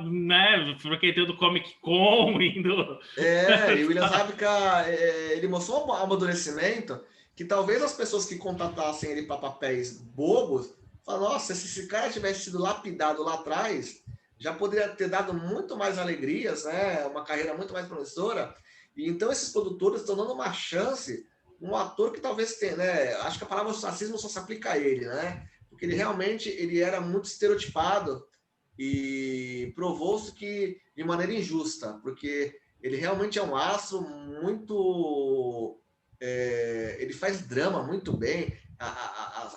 né? Frequentando Comic Con, indo... E o William Zabka, ele mostrou um amadurecimento que talvez as pessoas que contratassem ele para papéis bobos, falam, nossa, se esse cara tivesse sido lapidado lá atrás, já poderia ter dado muito mais alegrias, né? Uma carreira muito mais promissora. E então esses produtores estão dando uma chance, um ator que talvez tenha, né? Acho que a palavra racismo só se aplica a ele, né? Porque ele era muito estereotipado e provou-se que de maneira injusta, porque ele realmente é um astro muito... ele faz drama muito bem,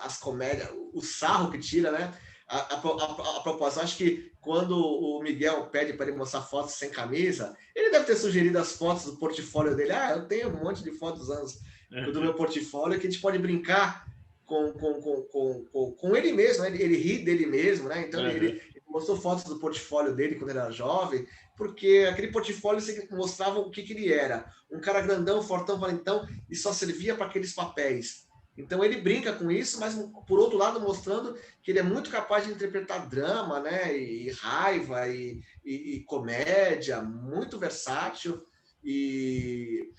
as comédias, o sarro que tira, né? A propósito, acho que quando o Miguel pede para ele mostrar fotos sem camisa, ele deve ter sugerido as fotos do portfólio dele. Eu tenho um monte de fotos do meu portfólio que a gente pode brincar com ele mesmo, né? Ele ri dele mesmo, né? Então ele mostrou fotos do portfólio dele quando ele era jovem, porque aquele portfólio mostrava o que ele era. Um cara grandão, fortão, valentão, e só servia para aqueles papéis. Então ele brinca com isso, mas por outro lado mostrando que ele é muito capaz de interpretar drama, né, e raiva e comédia, muito versátil, e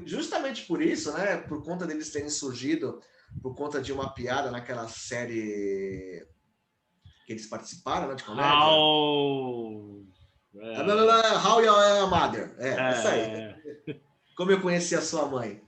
justamente por isso, né, por conta deles terem surgido por conta de uma piada naquela série que eles participaram, né, de comédia. How Your Mother. Essa aí. Como eu conheci a sua mãe.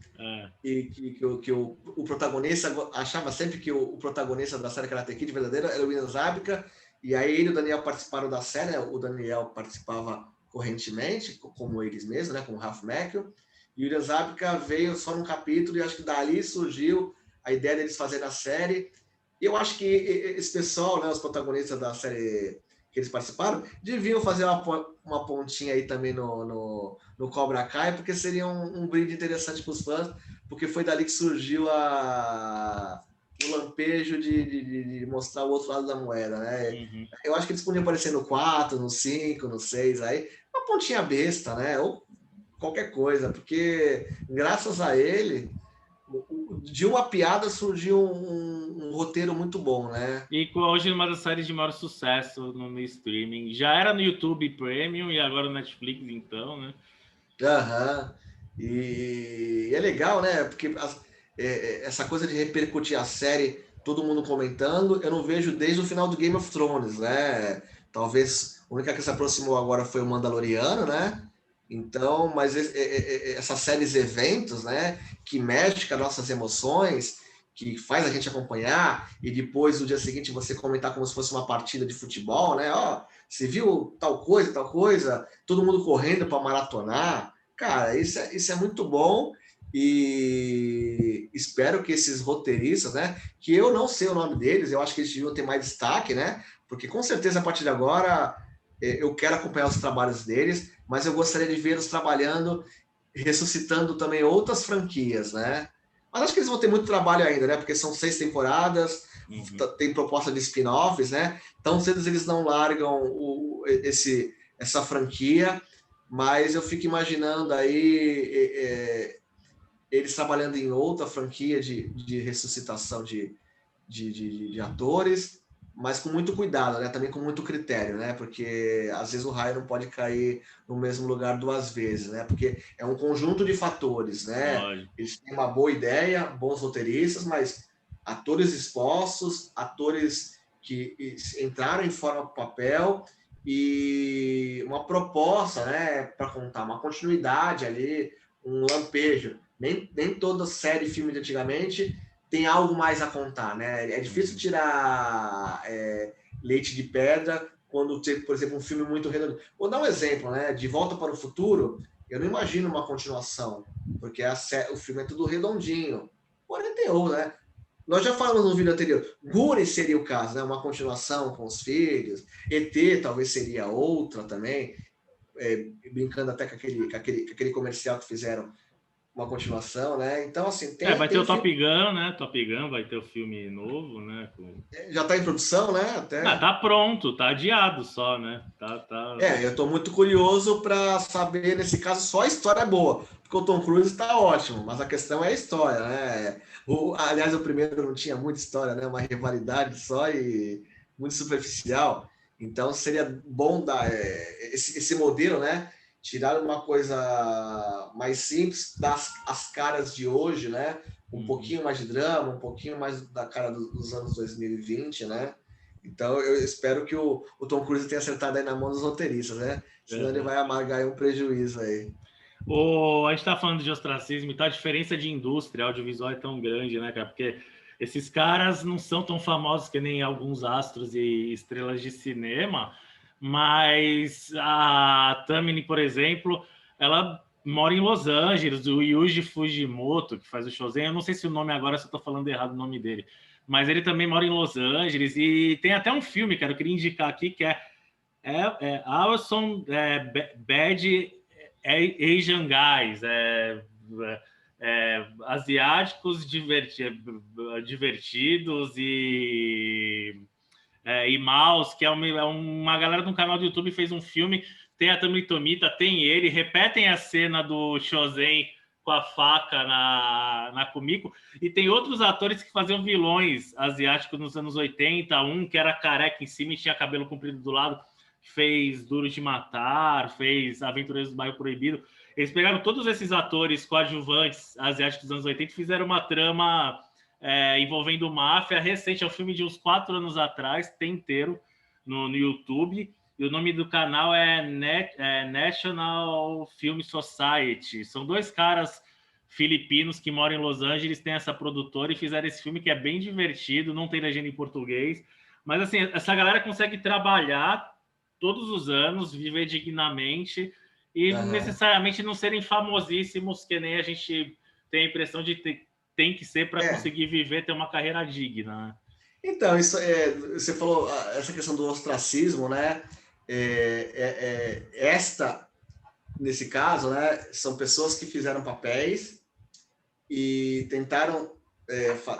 E que o protagonista achava sempre que o protagonista da série Karate Kid verdadeira era o William Zabka, e aí ele e o Daniel participaram da série, né? O Daniel participava correntemente, como eles mesmos, né? Como o Ralph Macchio, e o William Zabka veio só num capítulo, e acho que dali surgiu a ideia deles fazerem a série. E eu acho que esse pessoal, né, os protagonistas da série que eles participaram, deviam fazer uma pontinha aí também no Cobra Kai, porque seria um brinde interessante para os fãs, porque foi dali que surgiu o lampejo de mostrar o outro lado da moeda, né? Uhum. Eu acho que eles podiam aparecer no 4, no 5, no 6, aí, uma pontinha besta, né? Ou qualquer coisa, porque graças a ele, de uma piada surgiu um roteiro muito bom, né? E hoje uma das séries de maior sucesso no streaming. Já era no YouTube Premium e agora no Netflix, então, né? E é legal, né? Porque essa coisa de repercutir a série, todo mundo comentando, eu não vejo desde o final do Game of Thrones, né? Talvez a única que se aproximou agora foi o Mandaloriano, né? Então, mas essas séries eventos, né? Que mexe com as nossas emoções, que faz a gente acompanhar, e depois, no dia seguinte, você comentar como se fosse uma partida de futebol, né? Você viu tal coisa, todo mundo correndo para maratonar. Cara, isso é muito bom, e espero que esses roteiristas, né? Que eu não sei o nome deles, eu acho que eles deviam ter mais destaque, né? Porque com certeza, a partir de agora, eu quero acompanhar os trabalhos deles, mas eu gostaria de vê-los trabalhando, ressuscitando também outras franquias, né? Mas acho que eles vão ter muito trabalho ainda, né? Porque são 6 temporadas, tem proposta de spin-offs, né? Tão cedo eles não largam essa franquia, mas eu fico imaginando aí eles trabalhando em outra franquia de ressuscitação de atores. mas com muito cuidado, né? Também com muito critério, né? Porque às vezes o raio não pode cair no mesmo lugar duas vezes, né? Porque é um conjunto de fatores, né? Lógico. Eles têm uma boa ideia, bons roteiristas, mas atores expostos, atores que entraram em forma para o papel e uma proposta, né? Para contar uma continuidade ali, um lampejo. Nem toda série, filme de antigamente tem algo mais a contar, né? É difícil tirar leite de pedra quando tem, por exemplo, um filme muito redondo. Vou dar um exemplo, né? De Volta para o Futuro, eu não imagino uma continuação, porque o filme é tudo redondinho. Porém, tem né? Nós já falamos no vídeo anterior, Guri seria o caso, né? Uma continuação com os filhos, ET talvez seria outra também, brincando até com aquele comercial que fizeram uma continuação, né? Então, assim, Vai ter tem o Top filme. Gun, né? Top Gun vai ter o filme novo, né? Já está em produção, né? Até. Tá pronto, tá adiado só, né? Tá... Eu estou muito curioso para saber, nesse caso, só a história é boa. Porque o Tom Cruise está ótimo, mas a questão é a história, né? Aliás, o primeiro não tinha muita história, né? Uma rivalidade só e muito superficial. Então, seria bom dar esse modelo, né? Tirar uma coisa mais simples das as caras de hoje, né? Um pouquinho mais de drama, um pouquinho mais da cara dos anos 2020, né? Então, eu espero que o Tom Cruise tenha acertado aí na mão dos roteiristas, né? Senão ele vai amargar aí um prejuízo aí. A gente tá falando de ostracismo e tal, a diferença de indústria audiovisual é tão grande, né, cara? Porque esses caras não são tão famosos que nem alguns astros e estrelas de cinema, mas a Tamini, por exemplo, ela mora em Los Angeles, o Yuji Fujimoto, que faz o Shozen, eu não sei se o nome agora, se eu tô falando errado o nome dele, mas ele também mora em Los Angeles e tem até um filme, cara, eu queria indicar aqui, que é Awesome Bad Asian Guys, asiáticos divertidos e maus, que é uma galera de um canal do YouTube fez um filme, tem a Tami Tomita, tem ele, repetem a cena do Shozen com a faca na Kumiko, e tem outros atores que faziam vilões asiáticos nos anos 80, um que era careca em cima e tinha cabelo comprido do lado, fez Duro de Matar, fez Aventureiros do Bairro Proibido. Eles pegaram todos esses atores coadjuvantes asiáticos dos anos 80 e fizeram uma trama envolvendo máfia recente. É um filme de uns 4 anos atrás, tem inteiro no YouTube. E o nome do canal é National Film Society. São 2 caras filipinos que moram em Los Angeles, têm essa produtora e fizeram esse filme que é bem divertido, não tem legenda em português. Mas, assim, essa galera consegue trabalhar todos os anos, viver dignamente e necessariamente não serem famosíssimos, que nem a gente tem a impressão de tem que ser para conseguir viver, ter uma carreira digna. Né? Então, isso você falou essa questão do ostracismo, né? Nesse caso, né, são pessoas que fizeram papéis e tentaram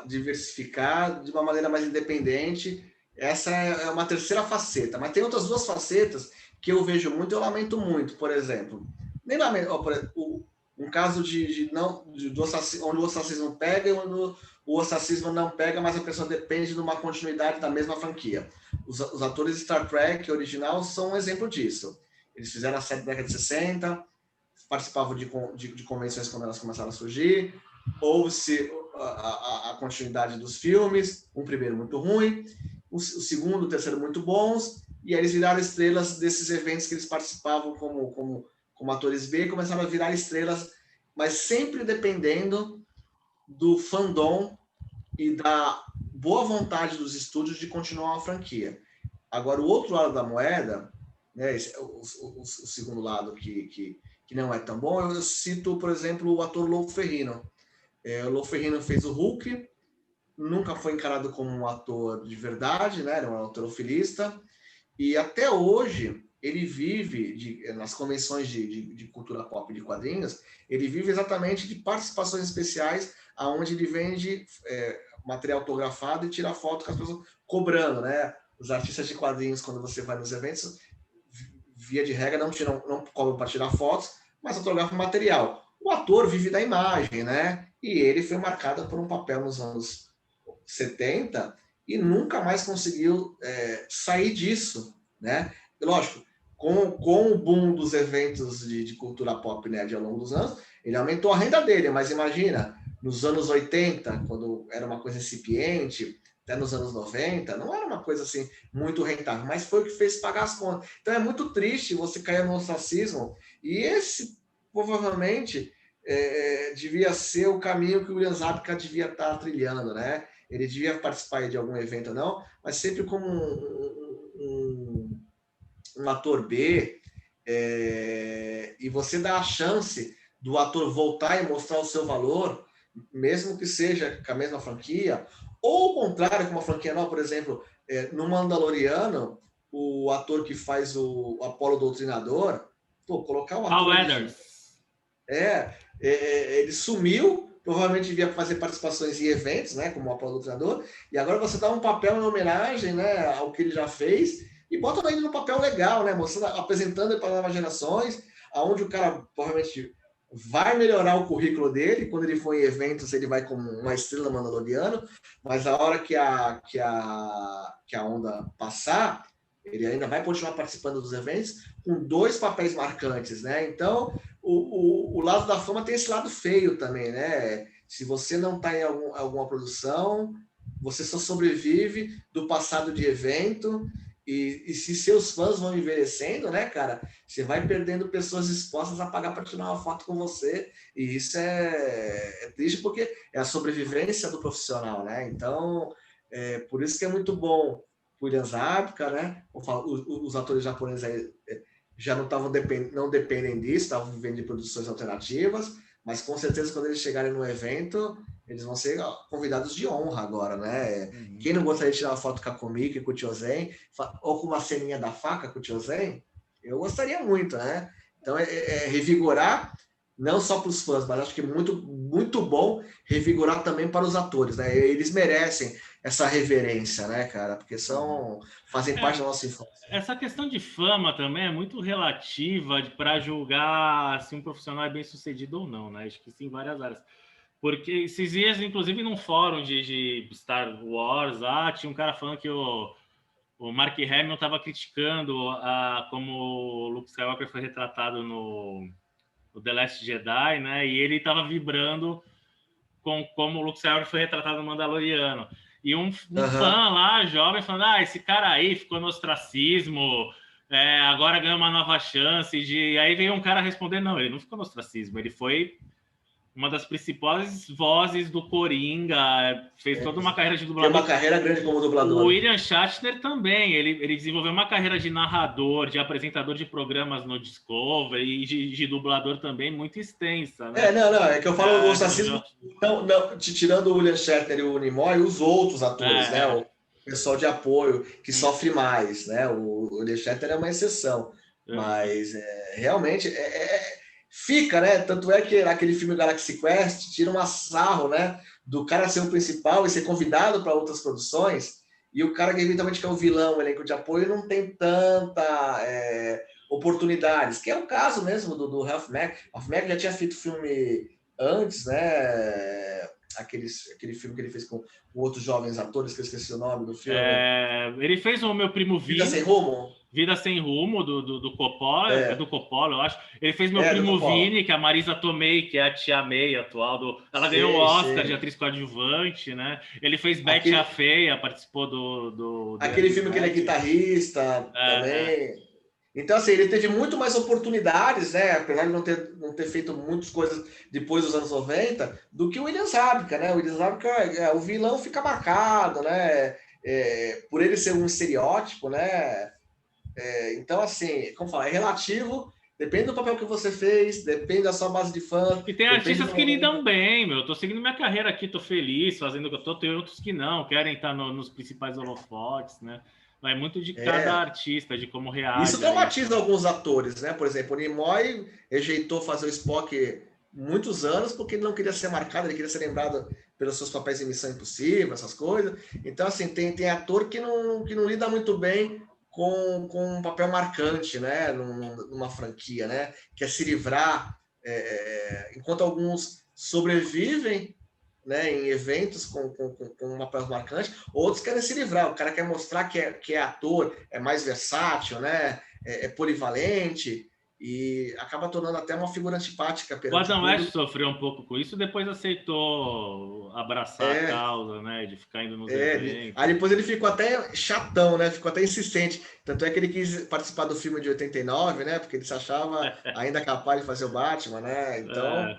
diversificar de uma maneira mais independente. Essa é uma terceira faceta, mas tem outras 2 facetas que eu vejo muito e eu lamento muito. Por exemplo, nem lamento, um caso onde o ostracismo pega e onde o ostracismo não pega, mas a pessoa depende de uma continuidade da mesma franquia. Os atores de Star Trek original são um exemplo disso. Eles fizeram a série da década de 60, participavam de convenções quando elas começaram a surgir, houve-se a continuidade dos filmes, um primeiro muito ruim, o segundo, o terceiro muito bons, e aí eles viraram estrelas desses eventos que eles participavam como atores B, e começaram a virar estrelas, mas sempre dependendo do fandom e da boa vontade dos estúdios de continuar a franquia. Agora, o outro lado da moeda, né, o segundo lado que não é tão bom, eu cito, por exemplo, o ator Lou Ferrigno. O Lou Ferrigno fez o Hulk, nunca foi encarado como um ator de verdade, né, era um autorofilista, e até hoje ele vive, nas convenções de cultura pop de quadrinhos, ele vive exatamente de participações especiais, onde ele vende material autografado e tira foto com as pessoas cobrando, né? Os artistas de quadrinhos, quando você vai nos eventos, via de regra, não cobram para tirar fotos, mas autografam material. O ator vive da imagem, né? E ele foi marcado por um papel nos anos 70 e nunca mais conseguiu sair disso, né? Lógico, com o boom dos eventos de cultura pop, né, ao longo dos anos, ele aumentou a renda dele, mas imagina, nos anos 80, quando era uma coisa incipiente, até nos anos 90, não era uma coisa assim muito rentável, mas foi o que fez pagar as contas. Então é muito triste você cair no ostracismo, e esse provavelmente devia ser o caminho que o William Zabka devia estar trilhando, né? Ele devia participar de algum evento ou não, mas sempre como um ator B, e você dá a chance do ator voltar e mostrar o seu valor, mesmo que seja com a mesma franquia, ou o contrário, com uma franquia nova, por exemplo, no Mandaloriano, o ator que faz o Apolo Doutrinador, colocar um ator ele sumiu, provavelmente devia fazer participações em eventos, né, como o Apolo Doutrinador, e agora você dá um papel em homenagem, né, ao que ele já fez, e bota ele num papel legal, né, mostrando, apresentando ele para novas gerações, aonde o cara provavelmente vai melhorar o currículo dele, quando ele for em eventos ele vai como uma estrela mandaloriana, mas a hora que a onda passar, ele ainda vai continuar participando dos eventos com 2 papéis marcantes, né? Então, o lado da fama tem esse lado feio também, né? Se você não está em alguma produção, você só sobrevive do passado de evento, e se seus fãs vão envelhecendo, né, cara, você vai perdendo pessoas dispostas a pagar para tirar uma foto com você, e isso é triste porque é a sobrevivência do profissional, né? Então, por isso que é muito bom o William Zabka, né? Os atores japoneses aí já não dependem disso, estavam vivendo de produções alternativas, mas com certeza quando eles chegarem no evento, eles vão ser convidados de honra agora, né? Uhum. Quem não gostaria de tirar uma foto com a Komiki, com o Tiozen, ou com uma ceninha da faca com o Tiozen? Eu gostaria muito, né? Então, revigorar, não só para os fãs, mas acho que muito, muito bom revigorar também para os atores, né? Eles merecem essa reverência, né, cara? Porque fazem parte da nossa infância. Essa questão de fama também é muito relativa para julgar se um profissional é bem sucedido ou não, né? Acho que sim, em várias áreas. Porque esses dias, inclusive, num fórum de Star Wars, tinha um cara falando que o Mark Hamill estava criticando como o Luke Skywalker foi retratado no The Last Jedi, né? E ele estava vibrando com como o Luke Skywalker foi retratado no Mandaloriano. E um fã lá, jovem, falando, esse cara aí ficou no ostracismo, agora ganhou uma nova chance. E aí veio um cara responder, não, ele não ficou no ostracismo, ele foi uma das principais vozes do Coringa, fez toda uma carreira de dublador. Tem uma carreira grande como dublador. O William Shatner também, ele desenvolveu uma carreira de narrador, de apresentador de programas no Discovery e de dublador também muito extensa, né? É que eu falo do ostracismo, não, tirando o William Shatner e o Nimoy, os outros atores, né? O pessoal de apoio, que sofre mais, né? O William Shatner é uma exceção, mas realmente fica, né? Tanto é que aquele filme Galaxy Quest tira um sarro, né? Do cara ser o principal e ser convidado para outras produções, e o cara que eventualmente é o vilão, o elenco de apoio, não tem tanta oportunidades, que é o caso mesmo do Ralph Mack. Ralph Mack já tinha feito filme antes, né? Aquele filme que ele fez com outros jovens atores, que eu esqueci o nome do filme. Ele fez o Meu Primo Vini. Vida Sem Rumo? Vida Sem Rumo, do Coppola, do Coppola, eu acho. Ele fez Meu Primo Vini, que é a Marisa Tomei, que é a tia May atual. Ela ganhou o Oscar de atriz coadjuvante, né? Ele fez Betty a Feia, participou do aquele filme que ele é guitarrista também. Então, assim, ele teve muito mais oportunidades, né? Apesar de não ter feito muitas coisas depois dos anos 90, do que o William Zabka, né? O William Zabka, o vilão fica marcado, né? Por ele ser um estereótipo, né? Então, assim, como falar, é relativo, depende do papel que você fez, depende da sua base de fã. E tem artistas que lidam bem, meu. Eu tô seguindo minha carreira aqui, tô feliz fazendo o que eu tô. Tem outros que não, querem estar nos principais holofotes, né? Vai muito de cada artista, de como reage. Isso traumatiza alguns atores, né? Por exemplo, o Nimoy rejeitou fazer o Spock muitos anos porque ele não queria ser marcado, ele queria ser lembrado pelos seus papéis em Missão Impossível, essas coisas. Então, assim, tem ator que não lida muito bem com um papel marcante, né? Numa franquia, né? Quer se livrar, enquanto alguns sobrevivem, né, em eventos com um papel marcante, outros querem se livrar, o cara quer mostrar que é ator, é mais versátil, né, é polivalente, e acaba tornando até uma figura antipática O perante o Adam West público. sofreu um pouco com isso, depois aceitou abraçar a causa, né? De ficar indo nos Aí eventos. depois ele ficou até chatão, né? Ficou até insistente. Tanto é que ele quis participar do filme de 89, né? Porque ele se achava ainda capaz de fazer o Batman, né? Então.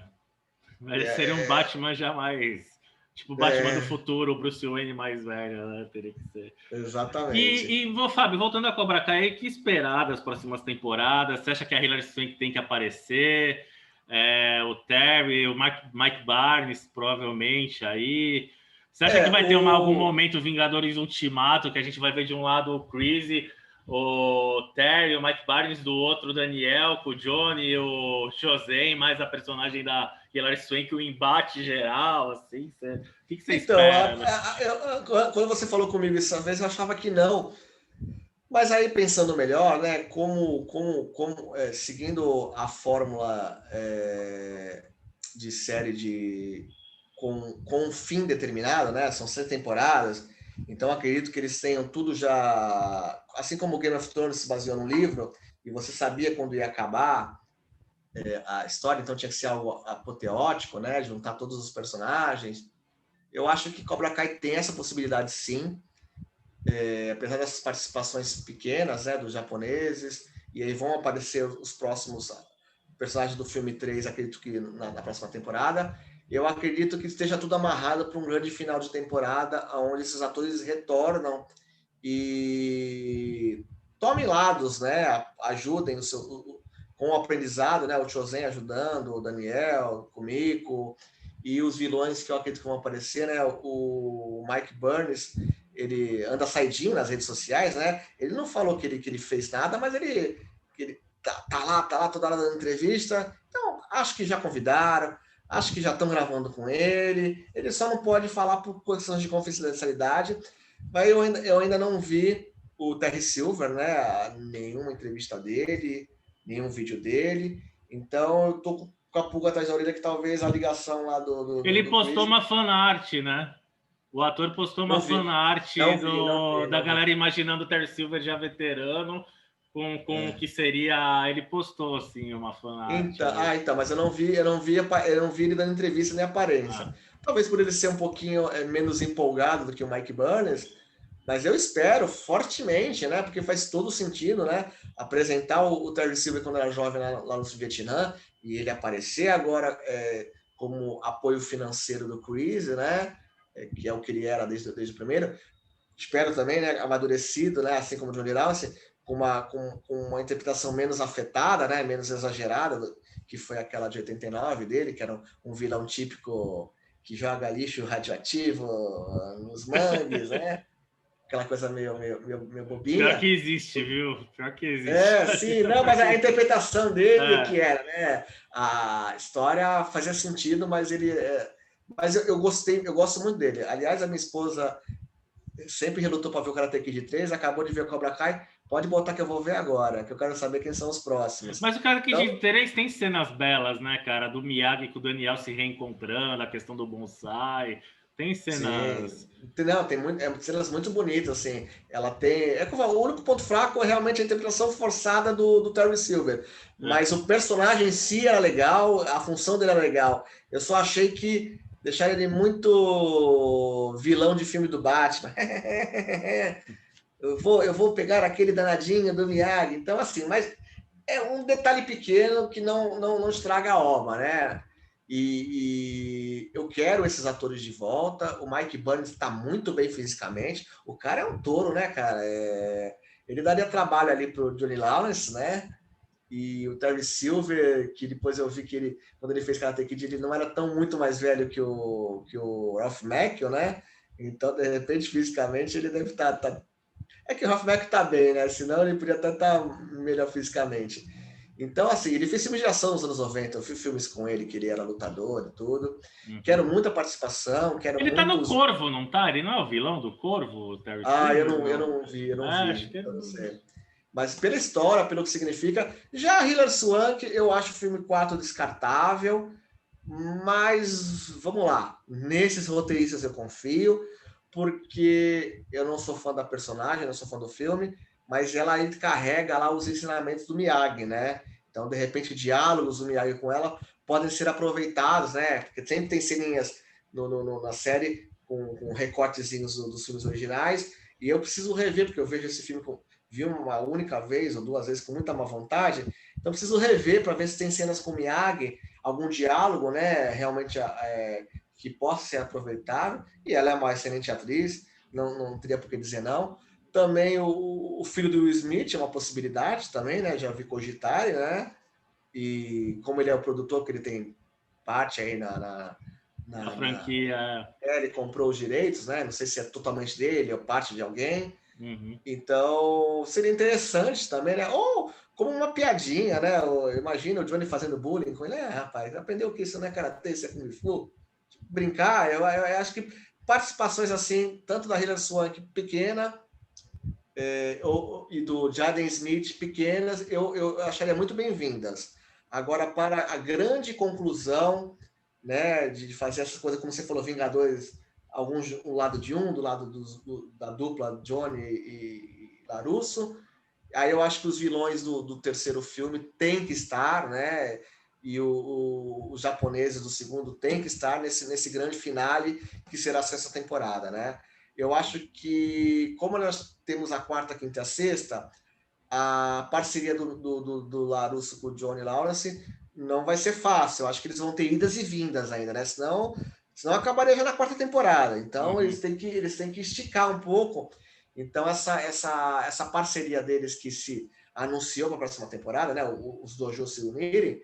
Mas seria um Batman jamais. Tipo o Batman do futuro, o Bruce Wayne mais velho, né? Teria que ser. Exatamente. Fábio, voltando a Cobra Kai, que esperar das próximas temporadas? Você acha que a Hilary Swank tem que aparecer? O Terry, o Mike Barnes, provavelmente aí. Você acha que vai ter algum momento Vingadores Ultimato, que a gente vai ver de um lado o Chris, o Terry, o Mike Barnes, do outro o Daniel, com o Johnny, o José, mais a personagem da Hilary Swank, o embate geral, assim? O que você espera? Quando você falou comigo essa vez, eu achava que não. Mas aí, pensando melhor, né, seguindo a fórmula de série com um fim determinado, né, são 6 temporadas, então acredito que eles tenham tudo já... Assim como o Game of Thrones se baseou no livro, e você sabia quando ia acabar a história, então tinha que ser algo apoteótico, né, juntar todos os personagens. Eu acho que Cobra Kai tem essa possibilidade, sim. Apesar dessas participações pequenas, né, dos japoneses, e aí vão aparecer os próximos personagens do filme 3, acredito que na próxima temporada. Eu acredito que esteja tudo amarrado para um grande final de temporada, onde esses atores retornam e tomem lados, né, ajudem com o aprendizado, né, o Chozen ajudando, o Daniel, o Kumiko, e os vilões que eu acredito que vão aparecer, né, o Mike Burns, ele anda saidinho nas redes sociais, né? Ele não falou que ele fez nada, mas ele tá lá toda hora dando entrevista. Então, acho que já convidaram, acho que já estão gravando com ele. Ele só não pode falar por questões de confidencialidade. Mas eu ainda não vi o Terry Silver, né? Nenhuma entrevista dele, nenhum vídeo dele. Então, eu tô com a pulga atrás da orelha que talvez a ligação lá Ele do postou Chris... uma fanart, né? O ator postou uma fanart da galera imaginando o Terry Silver já veterano com o que seria. Ele postou assim uma fanart. Então, mas eu não vi ele dando entrevista nem aparência. Talvez por ele ser um pouquinho menos empolgado do que o Mike Burns, mas eu espero fortemente, né? Porque faz todo sentido, né? Apresentar o Terry Silver quando era jovem lá no Vietnã e ele aparecer agora como apoio financeiro do Chris, né? Que é o que ele era desde o primeiro. Espero também, né? Amadurecido, né? Assim como o Johnny Lawrence, com uma interpretação menos afetada, né? Menos exagerada, que foi aquela de 89 dele, que era um vilão típico que joga lixo radioativo nos mangues, né? Aquela coisa meio bobinha. Pior que existe, viu? Pior que existe. Sim, não, mas a interpretação dele que era, né? A história fazia sentido, mas ele... mas eu gosto muito dele. Aliás, a minha esposa sempre relutou para ver o Karate Kid 3, acabou de ver o Cobra Kai, pode botar que eu vou ver agora, que eu quero saber quem são os próximos. Mas o Karate Kid 3 tem cenas belas, né, cara? Do Miyagi com o Daniel se reencontrando, a questão do bonsai. Tem cenas... Não, tem cenas muito bonitas, assim. Ela tem... o único ponto fraco é realmente a interpretação forçada do Terry Silver. Mas o personagem em si era legal, a função dele era legal. Eu só achei que deixaram ele muito vilão de filme do Batman. eu vou pegar aquele danadinho do Miyagi. Então, assim, mas é um detalhe pequeno que não estraga a obra, né? E eu quero esses atores de volta. O Mike Burns está muito bem fisicamente. O cara é um touro, né, cara? Ele daria trabalho ali pro Johnny Lawrence, né? E o Terry Silver, que depois eu vi que quando ele fez Karate Kid, ele não era muito mais velho que o Ralph Macchio, né? Então, de repente, fisicamente, ele deve estar... É que o Ralph Macchio tá bem, né? Senão ele podia até estar melhor fisicamente. Então, assim, ele fez filmes de ação nos anos 90, eu fiz filmes com ele, que ele era lutador e tudo. Quero muita participação, Ele tá no Corvo, não tá? Ele não é o vilão do Corvo, o Terry Silver? Eu não vi. Acho que eu não sei. Mas pela história, pelo que significa... Já a Hilary Swank, eu acho o filme 4 descartável. Mas, vamos lá, nesses roteiristas eu confio, porque eu não sou fã da personagem, não sou fã do filme, mas ela carrega lá os ensinamentos do Miyagi, né? Então, de repente, diálogos do Miyagi com ela podem ser aproveitados, né? Porque sempre tem ceninhas na série com recortezinhos dos filmes originais, e eu preciso rever, porque eu vejo esse filme, vi uma única vez ou duas vezes com muita má vontade, então preciso rever para ver se tem cenas com o Miyagi, algum diálogo, né? Realmente que possa ser aproveitado, e ela é uma excelente atriz, não teria por que dizer não. Também o filho do Will Smith é uma possibilidade também, né? Já vi cogitar, né? E como ele é o produtor, que ele tem parte aí na franquia. Ele comprou os direitos, né? Não sei se é totalmente dele ou parte de alguém. Uhum. Então, seria interessante também, né? Ou como uma piadinha, né? Imagina o Johnny fazendo bullying com ele. Rapaz, aprendeu que isso não é karatê, isso é kung fu. Brincar, eu acho que participações assim, tanto da Hilary Swank pequena e do Jaden Smith pequenas, eu acharia muito bem-vindas. Agora, para a grande conclusão, né, de fazer essas coisas, como você falou, Vingadores, alguns do lado de do lado da dupla Johnny e LaRusso, aí eu acho que os vilões do terceiro filme têm que estar, né? E os japoneses do segundo têm que estar nesse grande finale que será essa temporada, né? Eu acho que, como nós temos a quarta, quinta e a sexta, a parceria do LaRusso com o Johnny Lawrence não vai ser fácil. Eu acho que eles vão ter idas e vindas ainda, né? Senão acabaria já na quarta temporada. Então, eles têm que esticar um pouco. Então, essa parceria deles que se anunciou para a próxima temporada, né? Os dojos se unirem,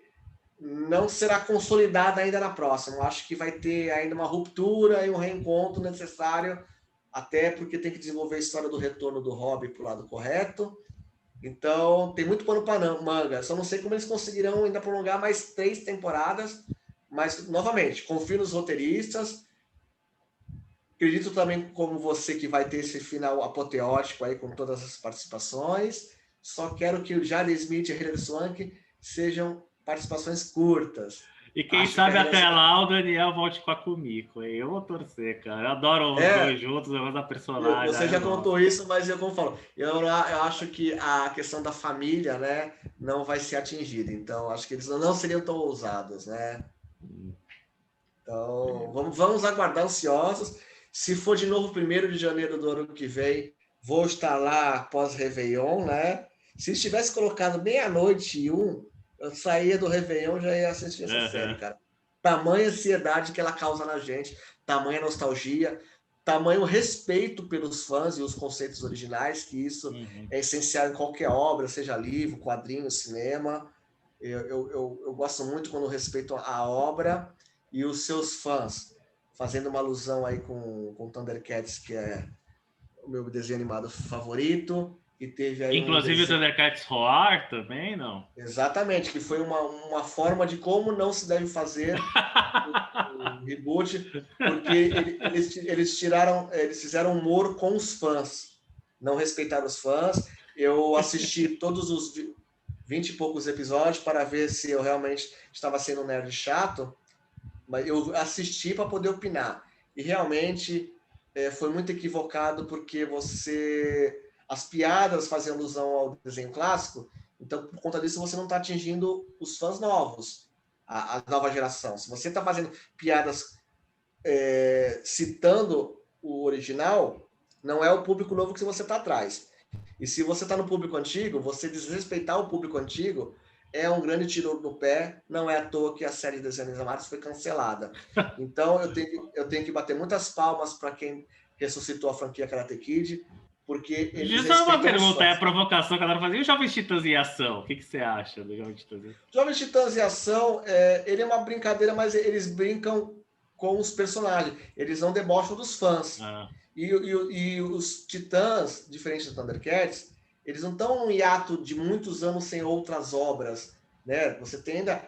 não será consolidada ainda na próxima. Eu acho que vai ter ainda uma ruptura e um reencontro necessário, até porque tem que desenvolver a história do retorno do Robbie para o lado correto. Então, tem muito pano para manga. Só não sei como eles conseguirão ainda prolongar mais 3 temporadas. Mas, novamente, confio nos roteiristas. Acredito também, como você, que vai ter esse final apoteótico aí com todas as participações. Só quero que o Jaden Smith e a Hilary Swank sejam participações curtas. E quem sabe até lá o Daniel volte com a Kumiko. Eu vou torcer, cara. Eu adoro os dois juntos, eu gosto da personagem. Você já contou isso, mas eu como falo, eu acho que a questão da família, né, não vai ser atingida. Então, acho que eles não seriam tão ousados, né? Então, vamos aguardar ansiosos. Se for de novo 1º de janeiro do ano que vem, vou estar lá pós-Réveillon, né? Se tivesse colocado meia-noite e 1, eu saía do Réveillon, já ia assistir essa série, cara. Tamanha ansiedade que ela causa na gente, tamanha nostalgia, tamanho respeito pelos fãs e os conceitos originais, que isso é essencial em qualquer obra, seja livro, quadrinho, cinema. Eu gosto muito quando respeito a obra e os seus fãs, fazendo uma alusão aí com Thundercats, que é o meu desenho animado favorito. E teve aí inclusive o Thundercats Roar também, não? Exatamente, que foi uma forma de como não se deve fazer o reboot, porque eles fizeram humor com os fãs, não respeitaram os fãs. Eu assisti todos os 20 e poucos episódios para ver se eu realmente estava sendo um nerd chato, mas eu assisti para poder opinar. E realmente foi muito equivocado, porque as piadas faziam alusão ao desenho clássico, então por conta disso você não está atingindo os fãs novos, a nova geração. Se você está fazendo piadas citando o original, não é o público novo que você está atrás. E se você está no público antigo, você desrespeitar o público antigo é um grande tiro no pé. Não é à toa que a série de desenhos animados foi cancelada. Então, eu tenho que bater muitas palmas para quem ressuscitou a franquia Karate Kid, porque eles respeitam uma pergunta, é a provocação que a galera fazia. E o Jovens Titãs em Ação? O que você acha do Jovens Titãs em Ação? Jovens Titãs em Ação, ele é uma brincadeira, mas eles brincam com os personagens. Eles não debocham dos fãs. E os Titãs, diferente do Thundercats, eles não estão num hiato de muitos anos sem outras obras, né? Você tem ainda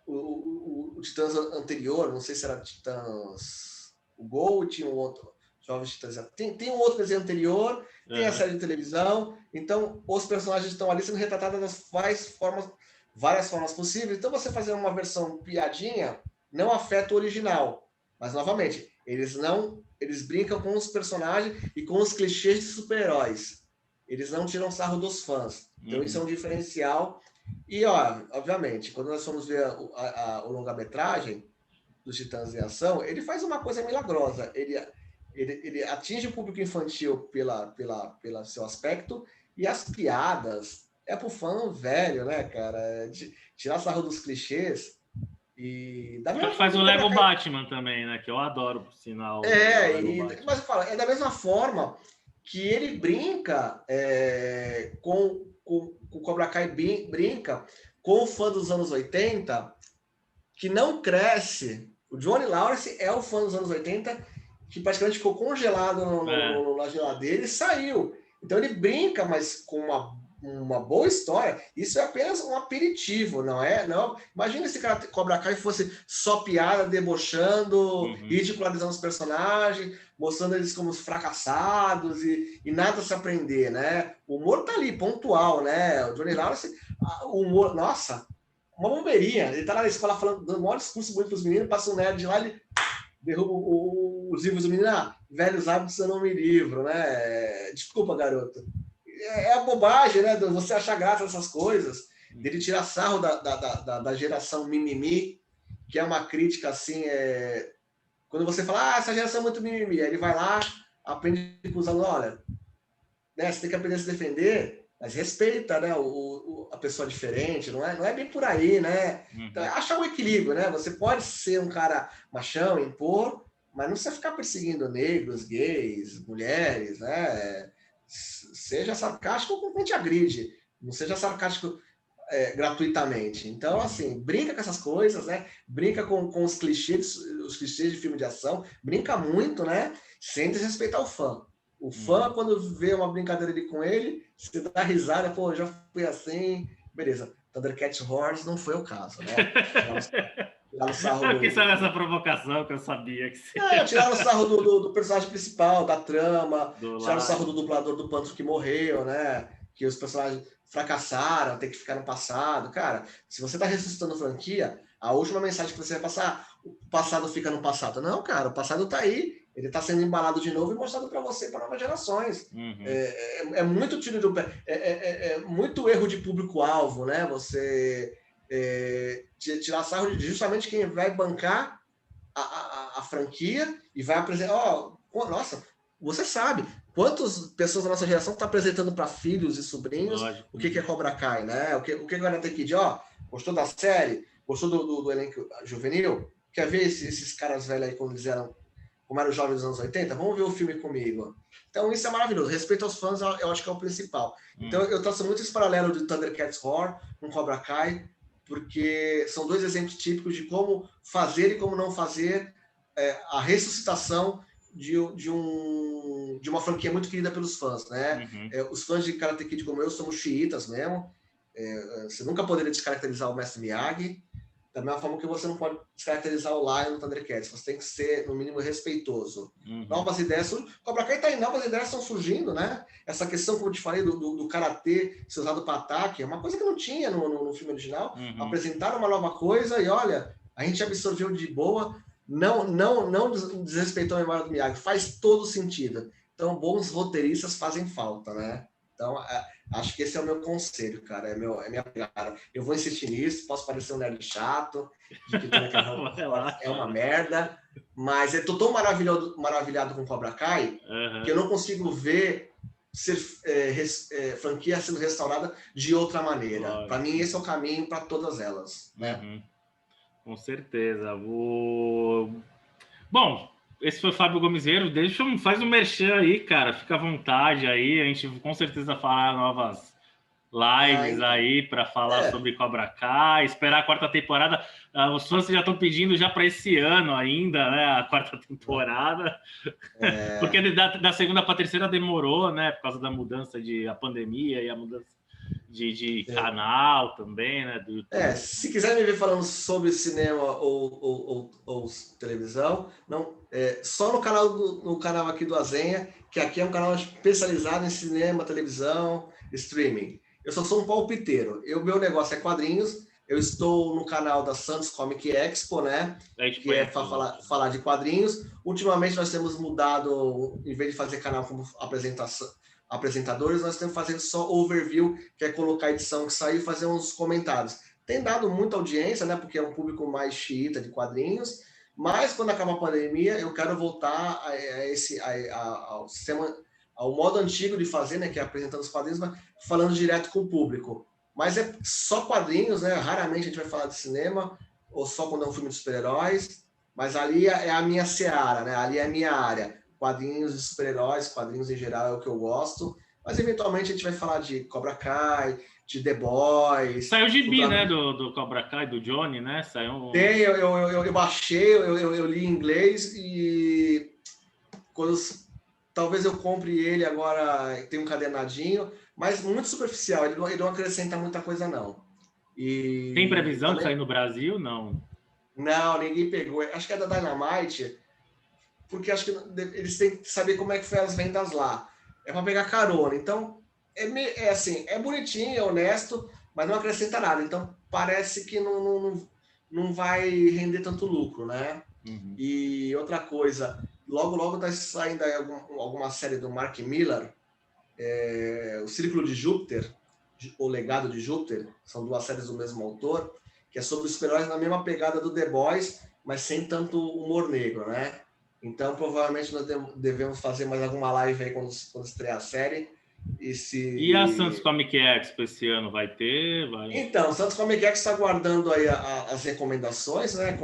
o Titãs anterior, não sei se era Titãs... O Gol tinha um outro... Jovens Titãs... Tem um outro desenho anterior, tem a série de televisão, então os personagens estão ali sendo retratados das várias formas possíveis. Então você fazer uma versão piadinha, não afeta o original. Mas, novamente, eles brincam com os personagens e com os clichês de super-heróis. Eles não tiram sarro dos fãs. Então, isso é um diferencial. E, ó, obviamente, quando nós fomos ver o longa-metragem dos Titãs em Ação, ele faz uma coisa milagrosa. Ele atinge o público infantil pela seu aspecto, e as piadas é pro fã velho, né, cara? Tirar sarro dos clichês. E da mesma Faz o forma, Lego Batman também, né? Que eu adoro, por sinal. mas eu falo, é da mesma forma que ele brinca com o Cobra Kai brinca com o fã dos anos 80 que não cresce. O Johnny Lawrence é o fã dos anos 80 que praticamente ficou congelado na geladeira e saiu. Então ele brinca, mas com uma boa história. Isso é apenas um aperitivo, não é? Não. Imagina se cara Cobra Kai fosse só piada, debochando, ridicularizando os personagens, mostrando eles como fracassados e nada se aprender, né? O humor tá ali, pontual, né? O Johnny Lawrence, o humor, nossa, uma bombeirinha. Ele tá lá na escola falando, dando maior discurso bonito pros meninos, passa um nerd de lá, ele derruba os livros do menino, velhos hábitos eu não me livro, né? Desculpa, garoto. É a bobagem, né? Você achar graça nessas coisas, dele tirar sarro da geração mimimi, que é uma crítica assim, quando você fala, essa geração é muito mimimi, aí ele vai lá, aprende com os alunos, olha, né, você tem que aprender a se defender, mas respeita, né, a pessoa diferente, não é bem por aí, né? Então, achar um equilíbrio, né? Você pode ser um cara machão, impor, mas não precisa ficar perseguindo negros, gays, mulheres, né? Seja sarcástico com quem te agride, não seja sarcástico gratuitamente. Então, assim, brinca com essas coisas, né? Brinca com os clichês de filme de ação, brinca muito, né? Sem desrespeitar o fã. O fã, quando vê uma brincadeira ali com ele, você dá risada, pô, já fui assim, beleza. Thundercats Horse não foi o caso, né? Tiraram o sarro eu quis saber essa provocação que eu sabia que você... tiraram o sarro do personagem principal, da trama, tiraram o sarro do dublador do Panther que morreu, né? Que os personagens fracassaram, tem que ficar no passado. Cara, se você tá ressuscitando franquia, a última mensagem que você vai passar, o passado fica no passado. Não, cara, o passado tá aí. Ele está sendo embalado de novo e mostrado para você, para novas gerações. É muito tiro do pé, muito erro de público-alvo, né? Você tirar sarro de justamente quem vai bancar a franquia e vai apresentar. Nossa, você sabe quantas pessoas da nossa geração estão apresentando para filhos e sobrinhos o que é Cobra Kai, né? O que agora tem que ir, gostou da série? Gostou do elenco juvenil? Quer ver esses caras velhos aí quando eles eram como eram os jovens dos anos 80, vamos ver o filme comigo. Então, isso é maravilhoso. Respeito aos fãs, eu acho que é o principal. Então, eu traço muito esse paralelo de Thundercats Roar com Cobra Kai, porque são dois exemplos típicos de como fazer e como não fazer a ressuscitação de uma franquia muito querida pelos fãs, né? Os fãs de Karate Kid como eu somos xiitas mesmo. Você nunca poderia descaracterizar o Mestre Miyagi, da mesma forma que você não pode descaracterizar o Lion no Thundercats. Você tem que ser, no mínimo, respeitoso. Novas ideias... Cobra Kai tá aí, novas ideias estão surgindo, né? Essa questão, como eu te falei, do karatê ser usado para ataque, é uma coisa que não tinha no filme original. Apresentaram uma nova coisa e, olha, a gente absorveu de boa, não desrespeitou a memória do Miyagi. Faz todo sentido. Então, bons roteiristas fazem falta, né? Então, acho que esse é o meu conselho, cara. É minha pegada. Eu vou insistir nisso, posso parecer um nerd chato, de que é uma merda, mas eu tô tão maravilhado com Cobra Kai que eu não consigo ver franquia sendo restaurada de outra maneira. Para mim, esse é o caminho para todas elas, né? Com certeza. Bom, esse foi o Fábio Gomizeiro. Faz um merchan aí, cara. Fica à vontade aí. A gente com certeza fará novas lives aí para falar sobre Cobra Kai. Esperar a quarta temporada. Os fãs já estão pedindo já para esse ano ainda, né? A quarta temporada. Porque da segunda para a terceira demorou, né? Por causa da mudança a pandemia e a mudança de canal também, né? Do YouTube. Se quiser me ver falando sobre cinema ou televisão, não, só no canal aqui do Azenha, que aqui é um canal especializado em cinema, televisão, streaming. Eu só sou um palpiteiro. Meu negócio é quadrinhos, Eu estou no canal da Santos Comic Expo, né? Que é para falar de quadrinhos. Ultimamente nós temos mudado, em vez de fazer canal como apresentadores, nós estamos fazendo só overview, que é colocar a edição que saiu e fazer uns comentários. Tem dado muita audiência, né? Porque é um público mais xiita de quadrinhos. Mas quando acaba a pandemia, eu quero voltar ao sistema, ao modo antigo de fazer, né? Que é apresentando os quadrinhos, mas falando direto com o público. Mas é só quadrinhos, né? Raramente a gente vai falar de cinema, ou só quando é um filme de super-heróis. Mas ali é a minha seara, né? Ali é a minha área. Quadrinhos de super-heróis, quadrinhos em geral é o que eu gosto. Mas eventualmente a gente vai falar de Cobra Kai, de The Boys. Saiu o gibi, né? Do Cobra Kai, do Johnny, né? Saiu. Tem, eu baixei, eu li em inglês e talvez eu compre ele agora, tem um cadernadinho, mas muito superficial, ele não acrescenta muita coisa, não. E tem previsão de sair no Brasil? Não. Não, ninguém pegou. Acho que é da Dynamite, porque acho que eles têm que saber como é que foi as vendas lá. É para pegar carona. Então, assim, é bonitinho, é honesto, mas não acrescenta nada. Então, parece que não vai render tanto lucro, né? Uhum. E outra coisa, logo está saindo aí alguma série do Mark Millar, O Círculo de Júpiter, O Legado de Júpiter, são duas séries do mesmo autor, que é sobre os super-heróis na mesma pegada do The Boys, mas sem tanto humor negro, né? Então, provavelmente nós devemos fazer mais alguma live aí quando estrear a série. E a Santos Comic Expo esse ano vai ter? Então, o Santos Comic Expo está aguardando aí as recomendações, né?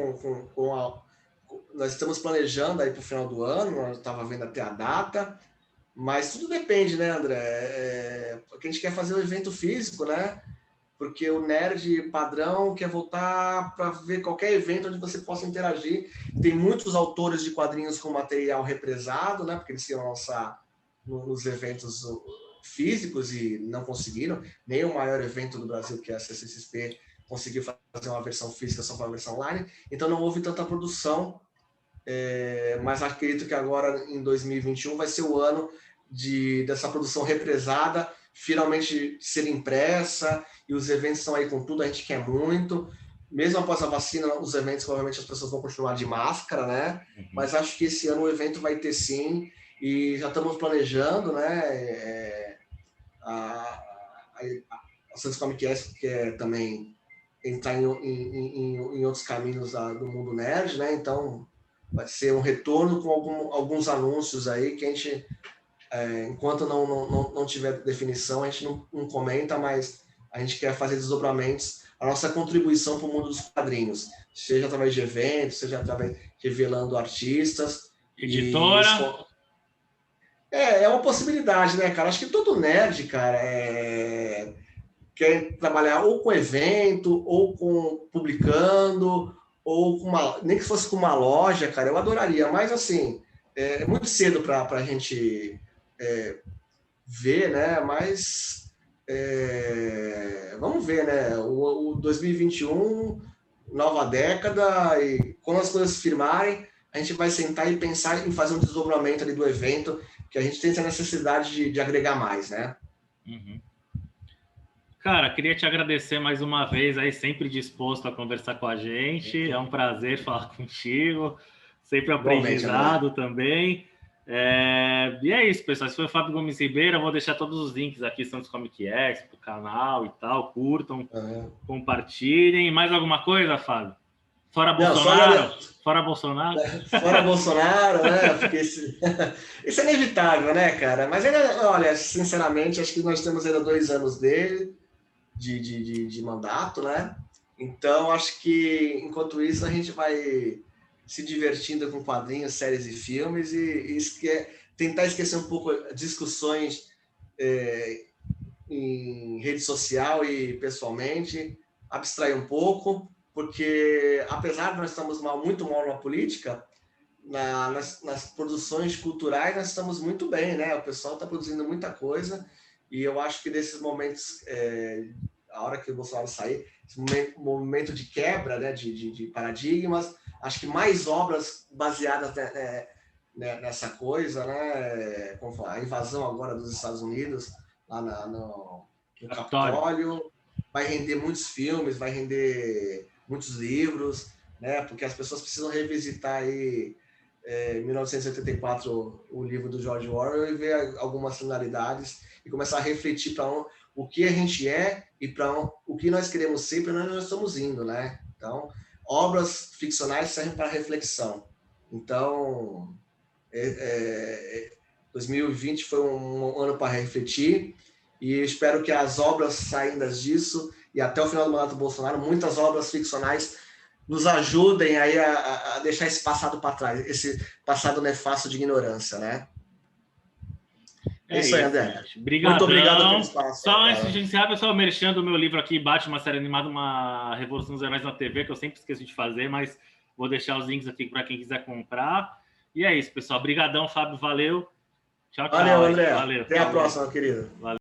Nós estamos planejando aí para o final do ano, nós estava vendo até a data, mas tudo depende, né, André? Porque a gente quer fazer um evento físico, né? Porque o nerd padrão quer voltar para ver qualquer evento onde você possa interagir. Tem muitos autores de quadrinhos com material represado, né? Porque eles iam lançar nos eventos físicos e não conseguiram. Nem o maior evento do Brasil, que é a CCXP, conseguiu fazer uma versão física só para a versão online. Então não houve tanta produção, mas acredito que agora, em 2021, vai ser o ano dessa produção represada finalmente ser impressa, e os eventos estão aí com tudo, a gente quer muito. Mesmo após a vacina, os eventos, provavelmente as pessoas vão continuar de máscara, né? Uhum. Mas acho que esse ano o evento vai ter sim, e já estamos planejando, né? A Santos Comic Expo quer também entrar em outros caminhos do mundo nerd, né? Então, vai ser um retorno com alguns anúncios aí que a gente... enquanto não tiver definição, a gente não comenta, mas a gente quer fazer desdobramentos, a nossa contribuição para o mundo dos quadrinhos, seja através de eventos, seja através revelando artistas. Editora? É uma possibilidade, né, cara? Acho que todo nerd, cara, quer trabalhar ou com evento, ou com publicando, ou com nem que fosse com uma loja, cara, eu adoraria, mas assim, é muito cedo para a gente... ver, né? Mas vamos ver, né? O 2021, nova década, e quando as coisas firmarem, a gente vai sentar e pensar em fazer um desdobramento ali do evento, que a gente tem essa necessidade de agregar mais, né? Uhum. Cara, queria te agradecer mais uma vez aí, sempre disposto a conversar com a gente. É um prazer falar contigo, sempre aprendizado também. E é isso, pessoal. Esse foi o Fábio Gomes Ribeiro. Eu vou deixar todos os links aqui, Santos Comic Expo, canal e tal. Curtam, compartilhem. Mais alguma coisa, Fábio? Fora Bolsonaro? Fora Bolsonaro? Fora Bolsonaro, né? Porque isso é inevitável, né, cara? Mas ainda, olha, sinceramente, acho que nós temos ainda 2 anos dele de mandato, né? Então, acho que enquanto isso a gente vai se divertindo com quadrinhos, séries e filmes e tentar esquecer um pouco discussões em rede social e pessoalmente, abstrair um pouco, porque apesar de nós estamos muito mal na política, nas produções culturais nós estamos muito bem, né? O pessoal está produzindo muita coisa e eu acho que nesses momentos, a hora que o Bolsonaro sair, esse momento de quebra, né, de paradigmas, acho que mais obras baseadas nessa coisa, né? Como a invasão agora dos Estados Unidos, lá no Capitólio, vai render muitos filmes, vai render muitos livros, né? Porque as pessoas precisam revisitar aí 1984, o livro do George Orwell, e ver algumas similaridades e começar a refletir para o que a gente é e para o que nós queremos ser, para onde nós estamos indo, né? Então, obras ficcionais servem para reflexão. Então, 2020 foi um ano para refletir, e espero que as obras saídas disso e até o final do mandato do Bolsonaro, muitas obras ficcionais nos ajudem aí a deixar esse passado para trás, esse passado nefasto de ignorância, né? É isso aí, André. Muito obrigado pelo espaço. Só antes de encerrar, pessoal, merchando o meu livro aqui, Batman, uma série animada, uma Revolução dos Heróis na TV, que eu sempre esqueço de fazer, mas vou deixar os links aqui para quem quiser comprar. E é isso, pessoal. Obrigadão, Fábio. Valeu. Tchau, tchau. Valeu, André. Valeu. Até a próxima, querido. Valeu.